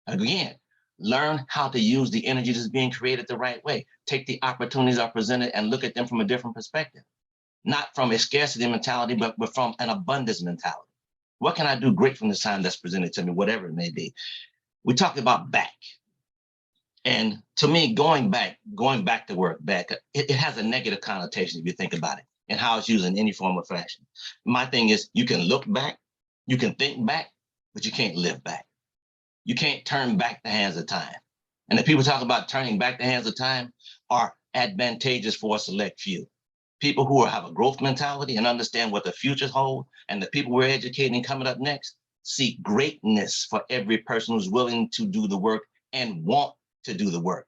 Again, learn how to use the energy that's being created the right way. Take the opportunities that are presented and look at them from a different perspective. Not from a scarcity mentality, but from an abundance mentality. What can I do great from the time that's presented to me, whatever it may be? We talked about back. And to me, going back to work, it has a negative connotation if you think about it and how it's used in any form or fashion. My thing is, you can look back, you can think back, but you can't live back. You can't turn back the hands of time. And the people talk about turning back the hands of time are advantageous for a select few. People who have a growth mentality and understand what the future holds, and the people we're educating coming up next seek greatness for every person who's willing to do the work and want to do the work.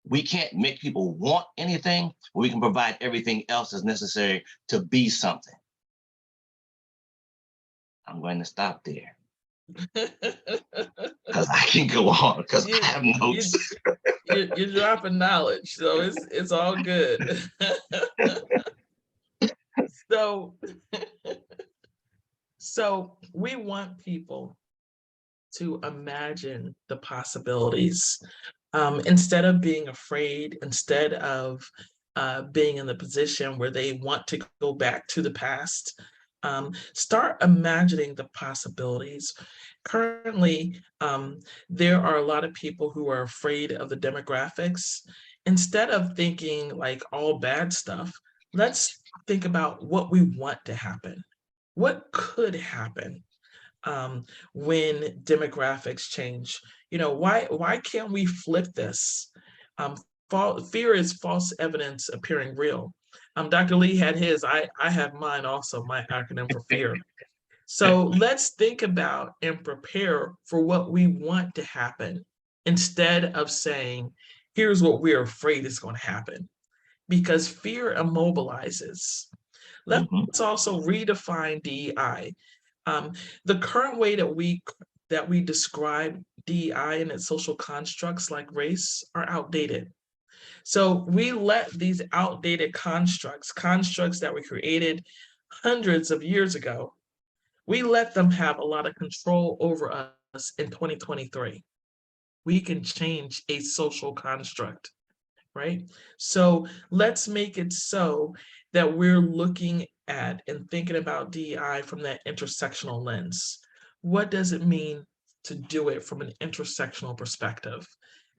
We can't make people want anything, but we can provide everything else that's necessary to be something. I'm going to stop there because I can go on because I have notes. You're dropping knowledge, so it's all good. So we want people to imagine the possibilities. Instead of being afraid, instead of being in the position where they want to go back to the past, start imagining the possibilities. Currently, there are a lot of people who are afraid of the demographics. Instead of thinking like all bad stuff, let's think about what we want to happen. What could happen when demographics change? Why can't we flip this? Fear is false evidence appearing real. Dr. Lee had his, I have mine also, my acronym for fear. So let's think about and prepare for what we want to happen instead of saying, here's what we're afraid is going to happen, because fear immobilizes. Let's also redefine DEI. The current way that we describe DEI and its social constructs like race are outdated. So we let these outdated constructs that were created hundreds of years ago, we let them have a lot of control over us in 2023. We can change a social construct, right? So let's make it so that we're looking at and thinking about DEI from that intersectional lens. What does it mean to do it from an intersectional perspective?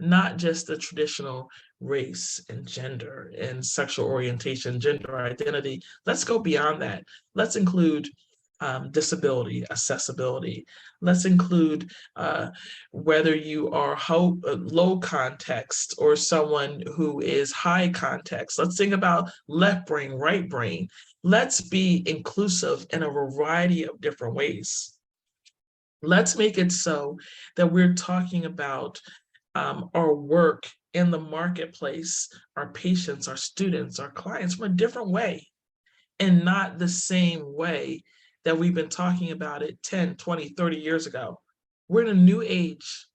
Not just the traditional race and gender and sexual orientation, gender identity. Let's go beyond that. Let's include disability, accessibility. Let's include whether you are low context or someone who is high context. Let's think about left brain, right brain. Let's be inclusive in a variety of different ways. Let's make it so that we're talking about our work in the marketplace, our patients, our students, our clients from a different way, and not the same way that we've been talking about it 10, 20, 30 years ago. We're in a new age.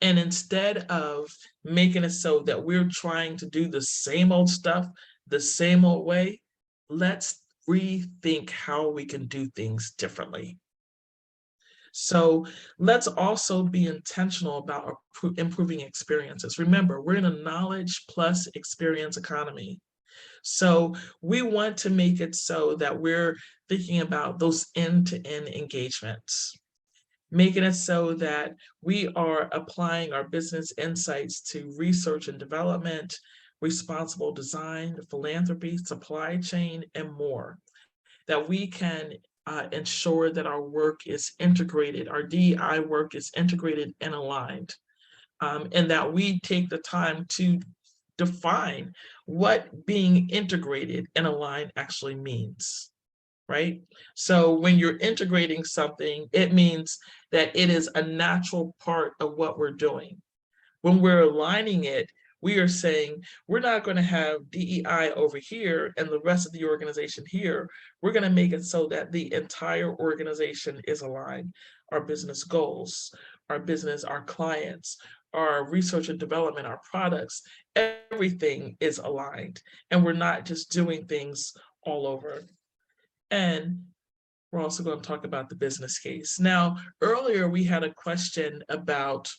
And instead of making it so that we're trying to do the same old stuff, the same old way, let's rethink how we can do things differently. So let's also be intentional about improving experiences. Remember, we're in a knowledge plus experience economy. So we want to make it so that we're thinking about those end-to-end engagements, making it so that we are applying our business insights to research and development, responsible design, philanthropy, supply chain, and more, that we can ensure that our work is integrated, our DEI work is integrated and aligned, and that we take the time to define what being integrated and aligned actually means, right? So when you're integrating something, it means that it is a natural part of what we're doing. When we're aligning it, we are saying we're not going to have DEI over here and the rest of the organization here. We're going to make it so that the entire organization is aligned. Our business goals, our business, our clients, our research and development, our products, everything is aligned. And we're not just doing things all over. And we're also going to talk about the business case. Now, earlier we had a question about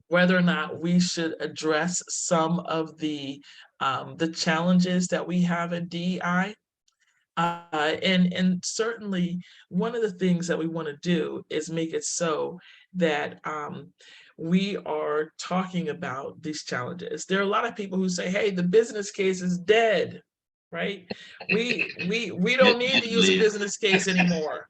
whether or not we should address some of the challenges that we have in DEI. And certainly one of the things that we want to do is make it so that we are talking about these challenges. There are a lot of people who say, hey, the business case is dead, right? We don't need to use a business case anymore.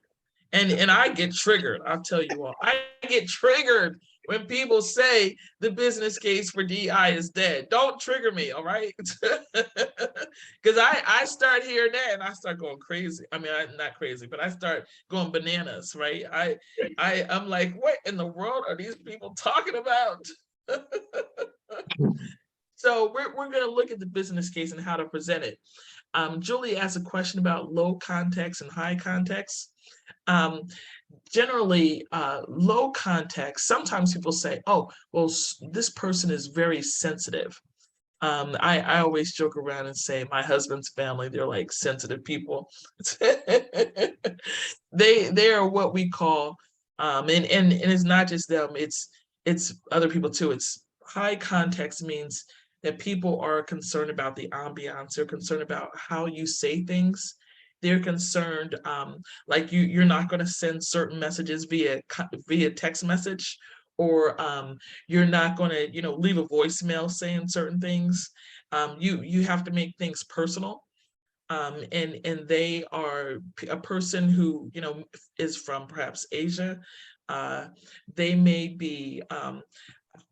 And I get triggered, I'll tell you all. I get triggered when people say the business case for DEI is dead. Don't trigger me, all right? Because I start hearing that and I start going crazy. I mean, I'm not crazy, but I start going bananas, right? I'm like, what in the world are these people talking about? So we're going to look at the business case and how to present it. Julie asked a question about low context and high context. Generally, low context, sometimes people say, oh, well, this person is very sensitive. I always joke around and say my husband's family, they're like sensitive people. They are what we call, and it's not just them, it's other people too. It's high context means that people are concerned about the ambiance, they're concerned about how you say things. They're concerned, like you're not going to send certain messages via text message, or you're not going to, leave a voicemail saying certain things. You have to make things personal. And they are a person who, is from perhaps Asia. They may be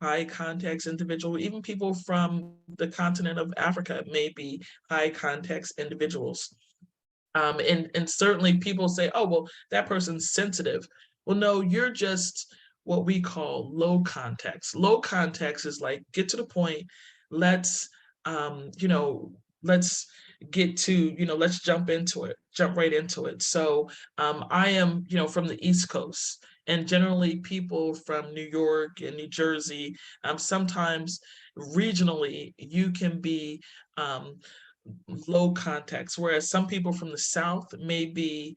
high context individual. Even people from the continent of Africa may be high context individuals. And certainly people say, oh, well, that person's sensitive. Well, no, you're just what we call low context. Low context is like, get to the point. Let's, let's get to, let's jump right into it. So I am, from the East Coast, and generally people from New York and New Jersey, sometimes regionally, you can be low context, whereas some people from the South may be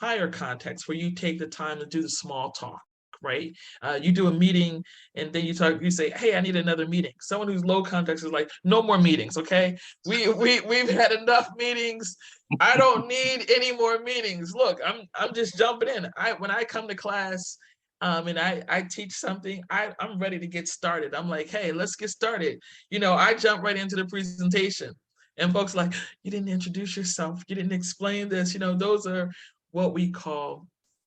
higher context, where you take the time to do the small talk, right? You do a meeting and then you say, hey, I need another meeting. Someone who's low context is like, no more meetings, okay? We've had enough meetings. I don't need any more meetings. Look, I'm just jumping in. When I come to class, and I teach something, I'm ready to get started. I'm like, hey, let's get started. I jump right into the presentation. And folks like, you didn't introduce yourself. You didn't explain this. Those are what we call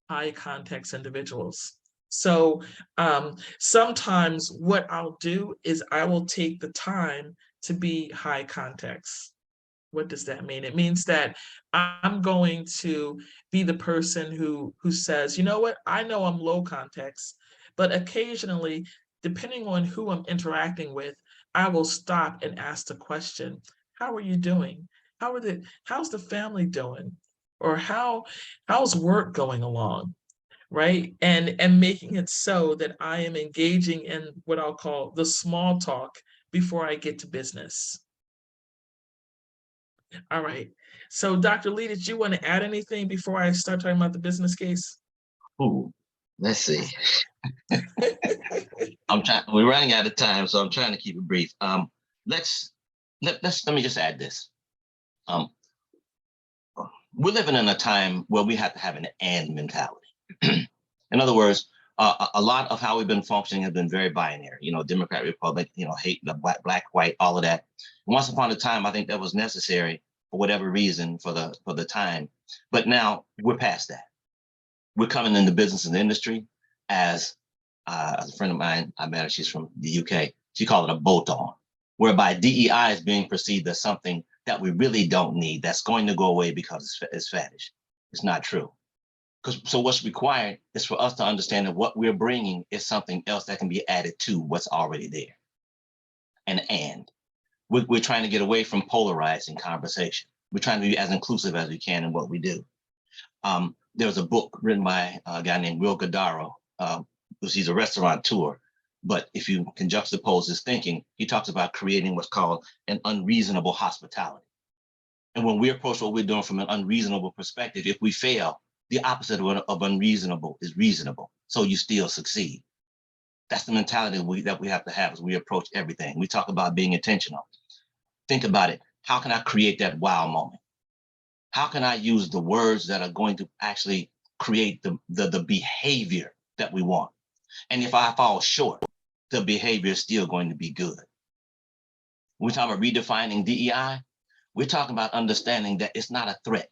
high context individuals. So sometimes what I'll do is I will take the time to be high context. What does that mean? It means that I'm going to be the person who says, you know what, I know I'm low context, but occasionally, depending on who I'm interacting with, I will stop and ask the question, how are you doing? How's the family doing? Or how's work going along? Right? And making it so that I am engaging in what I'll call the small talk before I get to business. All right. So Dr. Lee, did you want to add anything before I start talking about the business case? Ooh, let's see. We're running out of time, so I'm trying to keep it brief. Let me just add this. Um, we're living in a time where we have to have an and mentality. In other words, a lot of how we've been functioning has been very binary, Democrat, Republic, hate, the black, white, all of that. Once upon a time, I think that was necessary for whatever reason for the time. But now we're past that. We're coming into business and industry as a friend of mine, I met her, she's from the UK. She called it a bolt-on, whereby DEI is being perceived as something that we really don't need, that's going to go away because it's fetish. It's not true. So what's required is for us to understand that what we're bringing is something else that can be added to what's already there. And we're trying to get away from polarizing conversation. We're trying to be as inclusive as we can in what we do. There was a book written by a guy named Will Godaro. He's a restaurateur, but if you can juxtapose his thinking, he talks about creating what's called an unreasonable hospitality. And when we approach what we're doing from an unreasonable perspective, if we fail, the opposite of unreasonable is reasonable. So you still succeed. That's the mentality that we have to have as we approach everything. We talk about being intentional. Think about it. How can I create that wow moment? How can I use the words that are going to actually create the behavior that we want? And if I fall short, the behavior is still going to be good. When we talk about redefining DEI, we're talking about understanding that it's not a threat.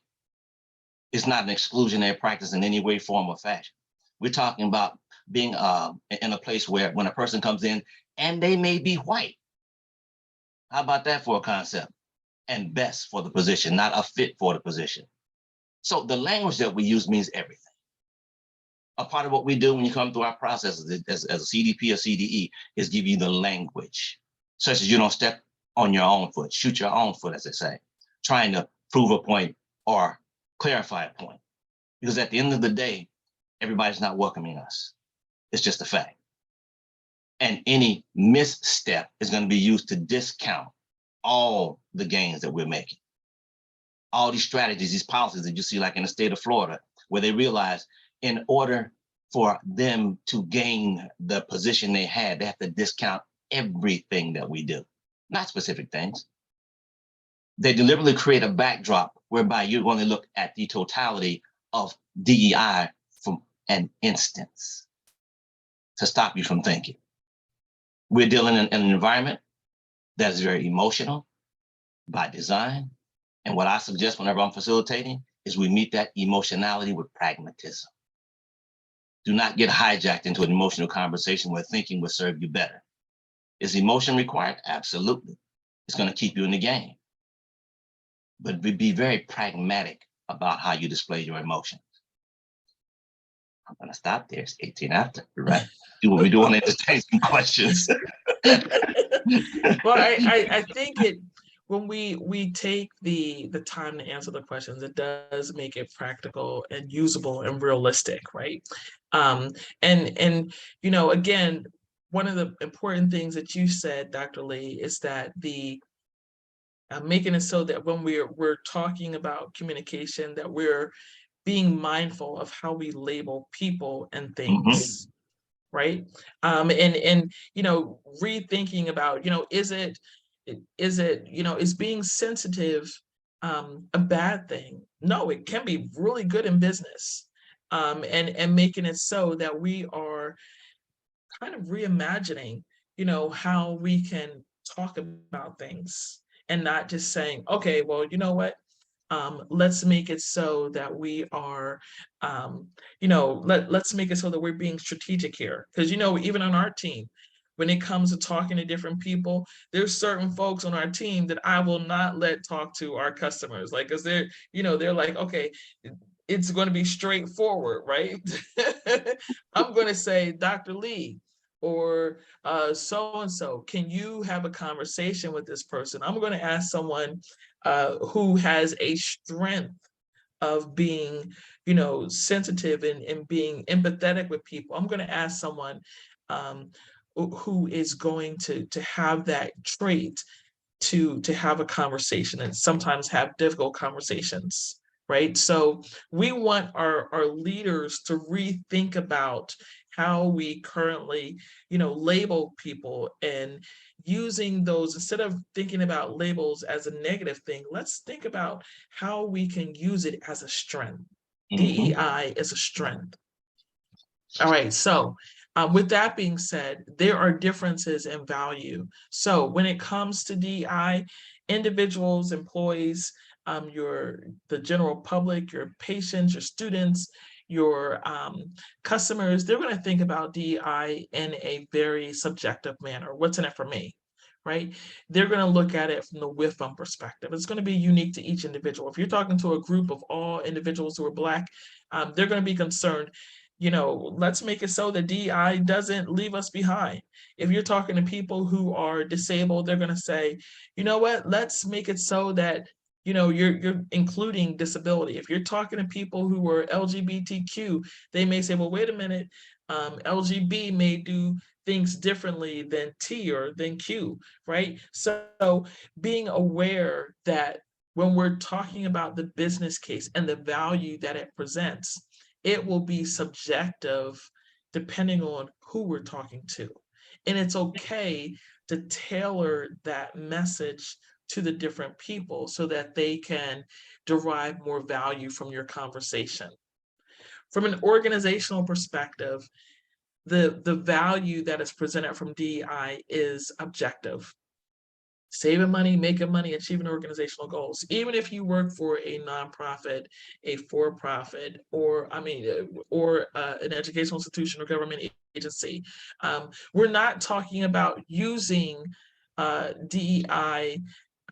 It's not an exclusionary practice in any way, form, or fashion. We're talking about being in a place where when a person comes in and they may be white. How about that for a concept? And best for the position, not a fit for the position. So the language that we use means everything. A part of what we do when you come through our processes as a CDP or CDE is give you the language, such as you don't step on your own foot, shoot your own foot, as they say, trying to prove a point or clarify a point. Because at the end of the day, everybody's not welcoming us. It's just a fact. And any misstep is going to be used to discount all the gains that we're making. All these strategies, these policies that you see like in the state of Florida, where they realize in order for them to gain the position they had, they have to discount everything that we do, not specific things. They deliberately create a backdrop whereby you're going to look at the totality of DEI from an instance to stop you from thinking. We're dealing in an environment that is very emotional by design. And what I suggest whenever I'm facilitating is we meet that emotionality with pragmatism. Do not get hijacked into an emotional conversation where thinking will serve you better. Is emotion required? Absolutely. It's going to keep you in the game. But be very pragmatic about how you display your emotions. I'm going to stop there. It's 18 after, right? We do want to entertain some questions. Well, I think when we take the time to answer the questions, it does make it practical and usable and realistic, right? And again, one of the important things that you said, Dr. Lee, is that making it so that when we're talking about communication, that we're being mindful of how we label people and things. Right. And rethinking about, is being sensitive a bad thing? No, it can be really good in business. And making it so that we are kind of reimagining, how we can talk about things and not just saying, okay, well, you know what? Let's make it so that we are, let's make it so that we're being strategic here. Because, even on our team, when it comes to talking to different people, there's certain folks on our team that I will not let talk to our customers. Like, because they're like, okay, it's going to be straightforward, right? I'm going to say, Dr. Lee, or so-and-so, can you have a conversation with this person? I'm going to ask someone who has a strength of being, sensitive and being empathetic with people. I'm going to ask someone who is going to have that trait to have a conversation and sometimes have difficult conversations, right? So we want our leaders to rethink about how we currently, label people, and using those, instead of thinking about labels as a negative thing, let's think about how we can use it as a strength. DEI is a strength. All right, so with that being said, there are differences in value. So when it comes to DEI, individuals, employees, the general public, your patients, your students, your customers, they're going to think about DEI in a very subjective manner. What's in it for me? Right? They're going to look at it from the with them perspective. It's going to be unique to each individual. If you're talking to a group of all individuals who are Black, they're going to be concerned, let's make it so that DEI doesn't leave us behind. If you're talking to people who are disabled, they're going to say, you know what, let's make it so that, you're including disability. If you're talking to people who are LGBTQ, they may say, well, wait a minute, LGB may do things differently than T or than Q, right? So being aware that when we're talking about the business case and the value that it presents, it will be subjective depending on who we're talking to. And it's okay to tailor that message to the different people so that they can derive more value from your conversation. From an organizational perspective, the value that is presented from DEI is objective. Saving money, making money, achieving organizational goals. Even if you work for a nonprofit, a for-profit, or an educational institution or government agency, we're not talking about using DEI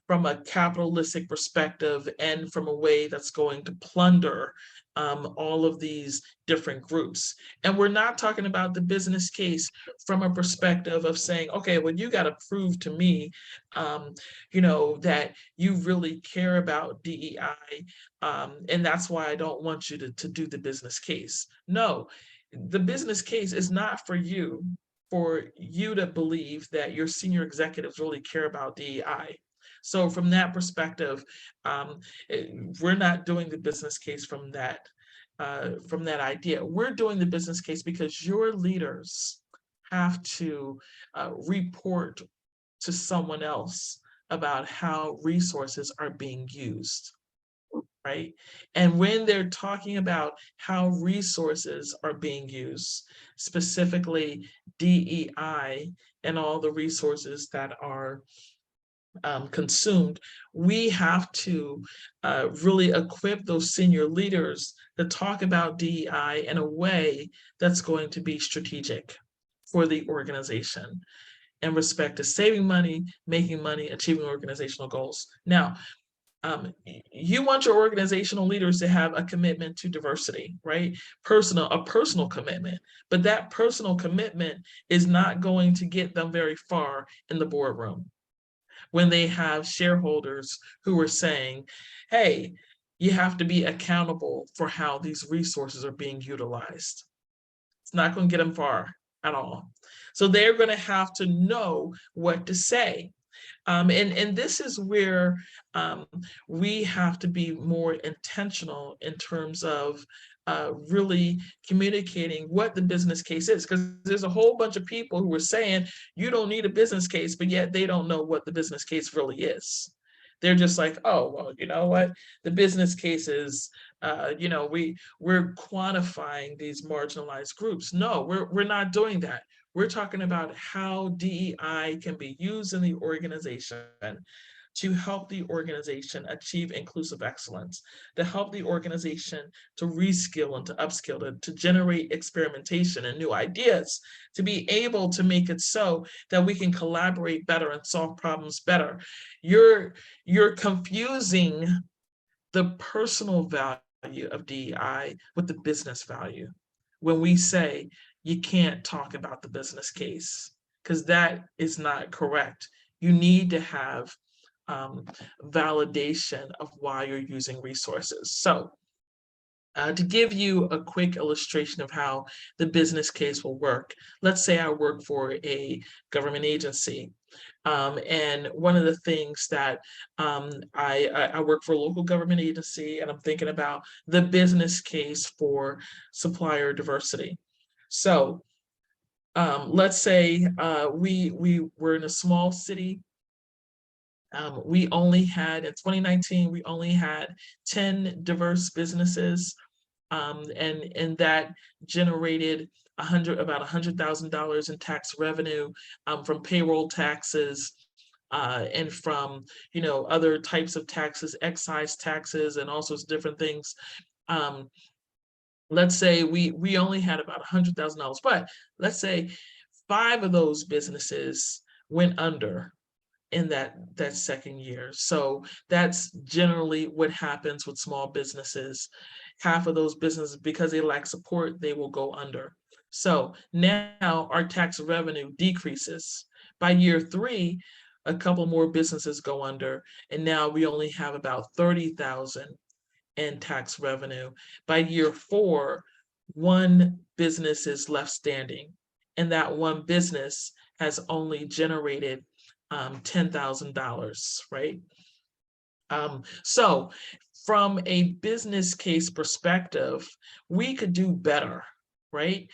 from a capitalistic perspective and from a way that's going to plunder all of these different groups. And we're not talking about the business case from a perspective of saying, okay, well, you got to prove to me, that you really care about DEI, and that's why I don't want you to do the business case. No, the business case is not for you to believe that your senior executives really care about DEI. So from that perspective, we're not doing the business case from that idea. We're doing the business case because your leaders have to report to someone else about how resources are being used, right? And when they're talking about how resources are being used, specifically DEI and all the resources that are consumed, we have to really equip those senior leaders to talk about DEI in a way that's going to be strategic for the organization in respect to saving money, making money, achieving organizational goals. Now, you want your organizational leaders to have a commitment to diversity, right? A personal commitment, but that personal commitment is not going to get them very far in the boardroom when they have shareholders who are saying, hey, you have to be accountable for how these resources are being utilized. It's not going to get them far at all. So they're going to have to know what to say. And this is where we have to be more intentional in terms of really communicating what the business case is, because there's a whole bunch of people who are saying you don't need a business case, but yet they don't know what the business case really is. They're just like, oh, well, you know what? The business case is, we're quantifying these marginalized groups. No, we're not doing that. We're talking about how DEI can be used in the organization to help the organization achieve inclusive excellence, to help the organization to reskill and to upskill, to generate experimentation and new ideas, to be able to make it so that we can collaborate better and solve problems better. You're confusing the personal value of DEI with the business value when we say you can't talk about the business case, because that is not correct. You need to have validation of why you're using resources. So To give you a quick illustration of how the business case will work, let's say I work for a government agency. And one of the things that I work for a local government agency, and I'm thinking about the business case for supplier diversity. So let's say we were in a small city. We only had, in 2019, we only had 10 diverse businesses, and that generated about $100,000 in tax revenue from payroll taxes, and from other types of taxes, excise taxes, and all sorts of different things. Um, let's say we only had about $100,000, but let's say 5 of those businesses went under in that second year. So that's generally what happens with small businesses. Half of those businesses, because they lack support, they will go under. So now our tax revenue decreases. By year 3, a couple more businesses go under, and now we only have about 30,000 in tax revenue. By year 4, one business is left standing, and that one business has only generated $10,000, right? So from a business case perspective, we could do better, right?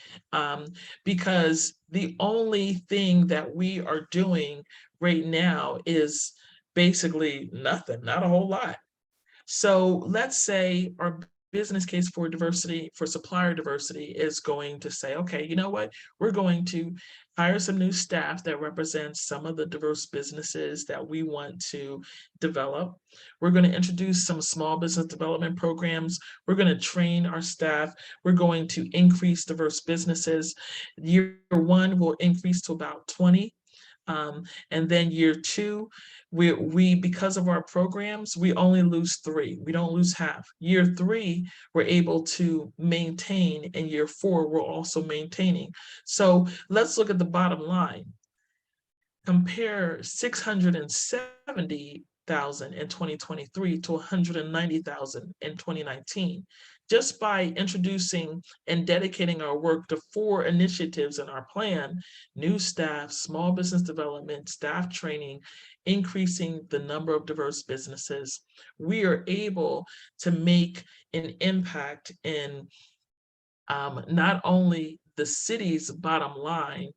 Because the only thing that we are doing right now is basically nothing, not a whole lot. So let's say our business case for diversity, for supplier diversity, is going to say, okay, you know what? We're going to hire some new staff that represents some of the diverse businesses that we want to develop. We're going to introduce some small business development programs. We're going to train our staff. We're going to increase diverse businesses. Year 1 will increase to about 20. And then year 2, we because of our programs, we only lose 3. We don't lose half. Year 3, we're able to maintain, and year 4, we're also maintaining. So let's look at the bottom line. Compare 670,000 in 2023 to 190,000 in 2019. Just by introducing and dedicating our work to 4 initiatives in our plan: new staff, small business development, staff training, increasing the number of diverse businesses, we are able to make an impact in not only the city's bottom line,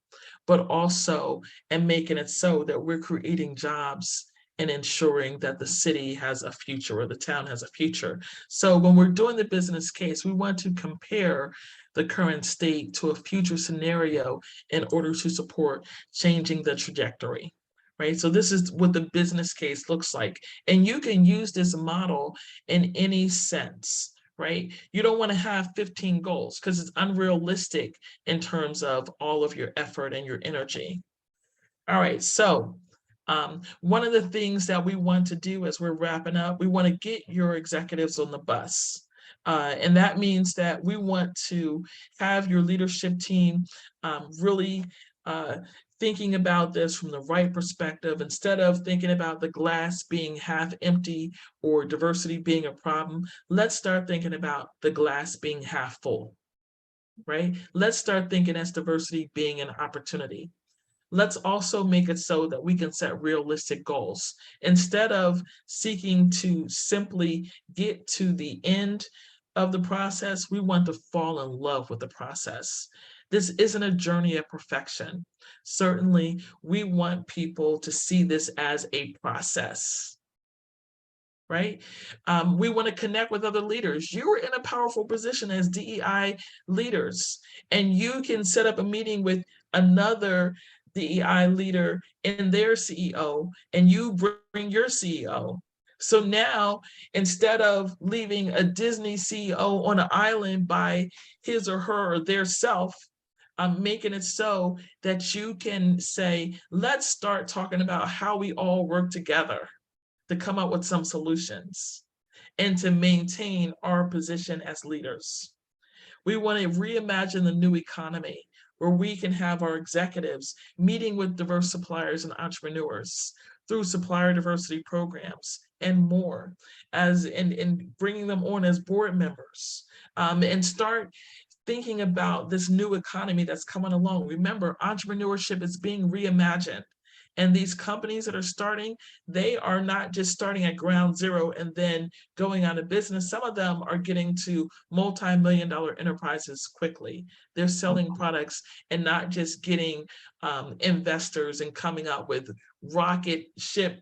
but also in making it so that we're creating jobs and ensuring that the city has a future, or the town has a future. So when we're doing the business case, we want to compare the current state to a future scenario in order to support changing the trajectory, right? So this is what the business case looks like. And you can use this model in any sense, right? You don't want to have 15 goals because it's unrealistic in terms of all of your effort and your energy. All right, so one of the things that we want to do as we're wrapping up, we want to get your executives on the bus. And that means that we want to have your leadership team really thinking about this from the right perspective. Instead of thinking about the glass being half empty or diversity being a problem, let's start thinking about the glass being half full, right? Let's start thinking as diversity being an opportunity. Let's also make it so that we can set realistic goals. Instead of seeking to simply get to the end of the process, we want to fall in love with the process. This isn't a journey of perfection. Certainly, we want people to see this as a process, right? We want to connect with other leaders. You are in a powerful position as DEI leaders, and you can set up a meeting with another DEI leader and their CEO, and you bring your CEO. So now, instead of leaving a Disney CEO on an island by his or her or their self, I'm making it so that you can say, let's start talking about how we all work together to come up with some solutions and to maintain our position as leaders. We want to reimagine the new economy where we can have our executives meeting with diverse suppliers and entrepreneurs through supplier diversity programs and more, and bringing them on as board members, and start thinking about this new economy that's coming along. Remember, entrepreneurship is being reimagined. And these companies that are starting, they are not just starting at ground zero and then going out of business. Some of them are getting to multi-million-dollar enterprises quickly. They're selling products and not just getting investors and coming up with rocket ship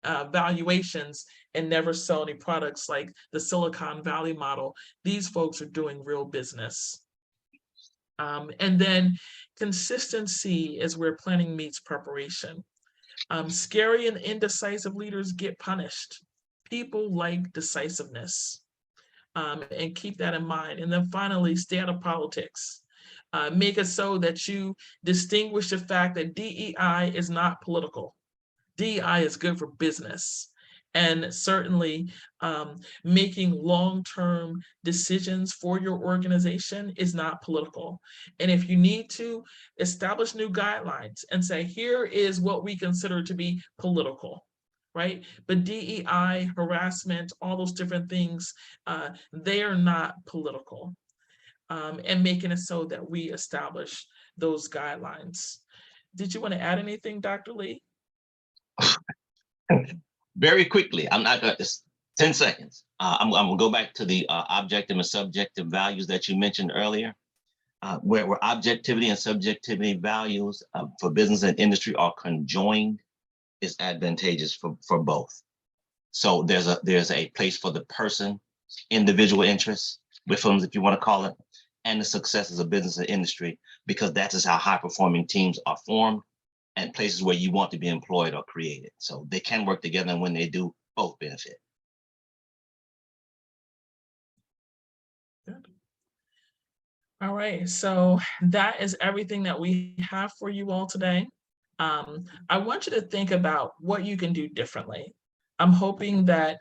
valuations and never sell any products like the Silicon Valley model. These folks are doing real business. And then consistency is where planning meets preparation. Scary and indecisive leaders get punished. People like decisiveness, and keep that in mind. And then finally, stay out of politics. Make it so that you distinguish the fact that DEI is not political. DEI is good for business. And certainly making long-term decisions for your organization is not political. And if you need to, establish new guidelines and say, here is what we consider to be political, right? But DEI, harassment, all those different things, they are not political. And making it so that we establish those guidelines. Did you want to add anything, Dr. Lee? Very quickly, I'm not going to, 10 seconds. I'm going to go back to the objective and subjective values that you mentioned earlier, where objectivity and subjectivity values for business and industry are conjoined is advantageous for both. So there's a place for the person, individual interests, whiffums, if you want to call it, and the successes of business and industry, because that is how high performing teams are formed and places where you want to be employed or created. So they can work together, and when they do, both benefit. Good. All right, so that is everything that we have for you all today. I want you to think about what you can do differently. I'm hoping that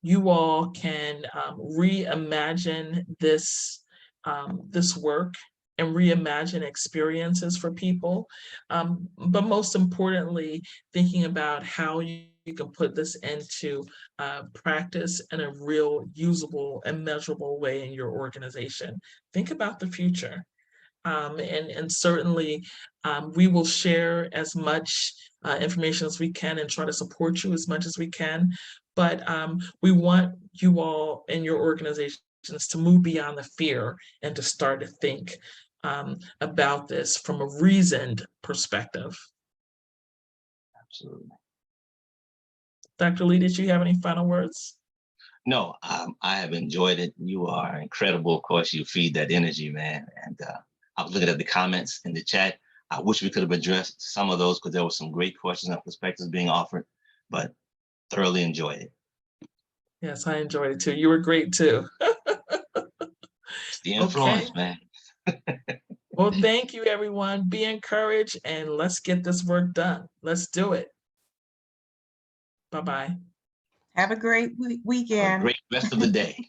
you all can reimagine this work and reimagine experiences for people. But most importantly, thinking about how you can put this into practice in a real usable and measurable way in your organization. Think about the future. And certainly we will share as much information as we can and try to support you as much as we can. But we want you all in your organizations to move beyond the fear and to start to think about this from a reasoned perspective. Absolutely. Dr. Lee, did you have any final words? No, I have enjoyed it. You are incredible. Of course, you feed that energy, man. And I was looking at the comments in the chat. I wish we could have addressed some of those because there were some great questions and perspectives being offered, but thoroughly enjoyed it. Yes, I enjoyed it too. You were great too. It's the influence, man. Well, thank you, everyone. Be encouraged and let's get this work done. Let's do it. Bye-bye. Have a great Have a weekend. great rest of the day.